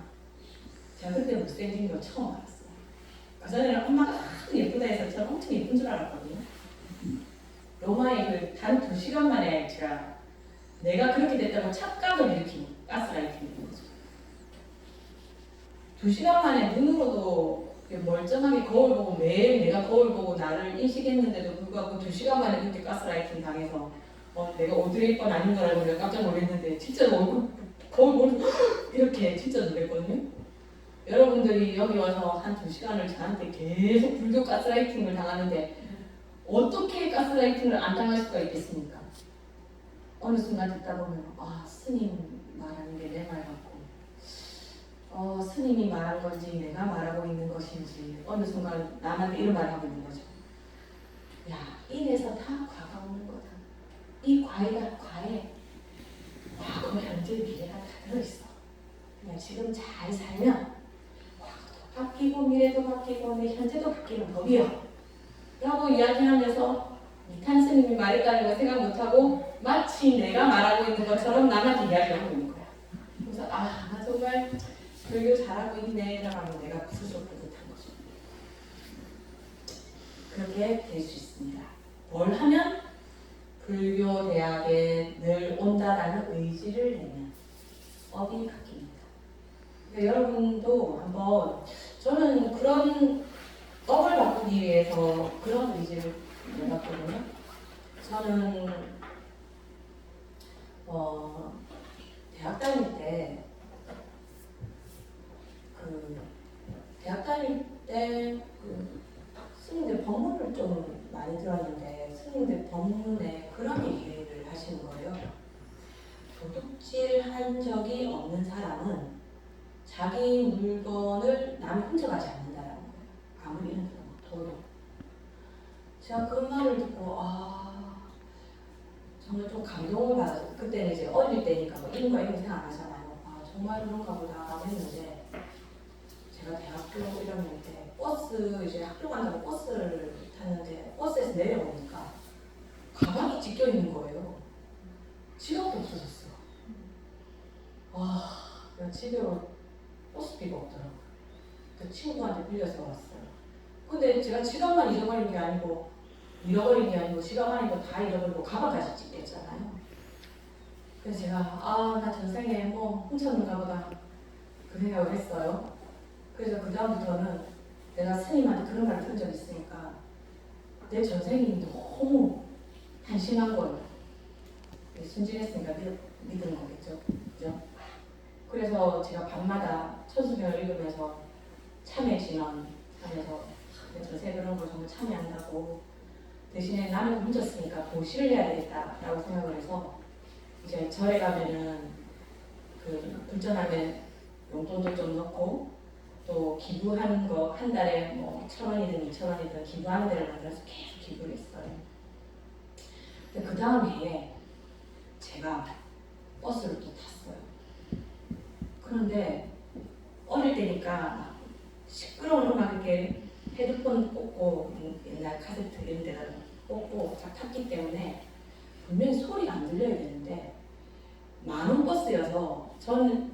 제가 그때 못생긴 걸 처음 알았어요. 그전에는 엄마가 아주 예쁘다 해서 저는 엄청 예쁜 줄 알았거든요. 로마에 단 2시간 만에 제가 내가 그렇게 됐다고 착각을 일으킨 가스라이팅인 거죠. 2시간 만에 눈으로도 멀쩡하게 거울 보고 매일 내가 거울 보고 나를 인식했는데도 불구하고 2시간 만에 그렇게 가스라이팅 당해서 내가 오드리 헵번 아닌 걸 알고 내가 깜짝 놀랐는데 진짜 얼굴 거울 보면서 이렇게 진짜 놀랐거든요. 여러분들이 여기 와서 한 2시간을 저한테 계속 불교 가스라이팅을 당하는데 어떻게 가스라이팅을 안 당할 수가 있겠습니까? 어느 순간 듣다 보면 스님 말하는 게 내 말 같고 스님이 말한 건지 내가 말하고 있는 것인지 어느 순간 남한테 이런 말을 하고 있는 거죠. 야, 인에서 다 과가 오는 거다. 이 과가 과에 과거, 현재, 미래가 다 들어있어. 그냥 지금 잘 살면 과거도 바뀌고 미래도 바뀌고 내 현재도 바뀌는 법이야 라고 이야기하면서 니탄 스님이 말했다는 걸 생각 못하고 마치 내가 말하고 있는 것처럼 남한테 이야기를 하고 있는 거야. 그래서 나 정말 불교 잘하고 있네 라고 내가 스스로 뿌듯한 거죠. 그렇게 될 수 있습니다. 뭘 하면 불교 대학에 늘 온다라는 의지를 내면 업이 바뀝니다. 그러니까 여러분도 한번 저는 그런 업을 바꾸기 위해서 그런 의지를 내봤거든요. 저는 대학 다닐 때 스님들 법문을 좀 많이 들었는데 스님들 법문에 그런 얘기를 하시는 거예요. 도둑질한 적이 없는 사람은 자기 물건을 남이 훔쳐가지 않는다라는 거예요. 아무리 이런 도둑. 제가 그 말을 듣고 정말 좀 감동을 받았어요. 그때는 이제 어릴 때니까 이런 거 생각 안 하잖아요. 정말 그런가 보다 했는데 제가 대학교 1학년 때 버스 이제 학교 간다고 버스를 탔는데 버스에서 내려오니까 가방이 찢겨 있는 거예요. 지갑도 없어졌어. 내가 집으로 버스비가 없더라고요. 그 친구한테 빌려서 왔어요. 근데 제가 지갑만 잊어버린 게 아니고 잃어버린 게 아니고 지갑 안에 다 잃어버리고 가방까지 찢겼잖아요. 그래서 제가 나 전생에 뭐 훔쳤는가 보다 그 생각을 했어요. 그래서 그 다음부터는 내가 스님한테 그런 말을 들은 적이 있으니까 내 전생이 너무 한심한 거예요. 순진했으니까 믿은 거겠죠. 그죠? 그래서 제가 밤마다 천수명을 읽으면서 참회 진언 하면서 내 전생 그런 걸 정말 참회한다고 대신에 나는 훔쳤으니까 보시를 해야 되겠다라고 생각을 해서 이제 절에 가면은 그 불전하면 용돈도 좀 넣고 또 기부하는 거 한 달에 뭐 1,000원이든 2,000원이든 기부하는 데를 만들어서 계속 기부를 했어요. 근데 그 다음 해에 제가 버스를 또 탔어요. 그런데 어릴 때니까 막 시끄러운 음악 이렇게 헤드폰 꽂고 옛날 카세트 이런 데다 꽂고 딱 탔기 때문에 분명히 소리가 안 들려야 되는데 만원 버스여서 저는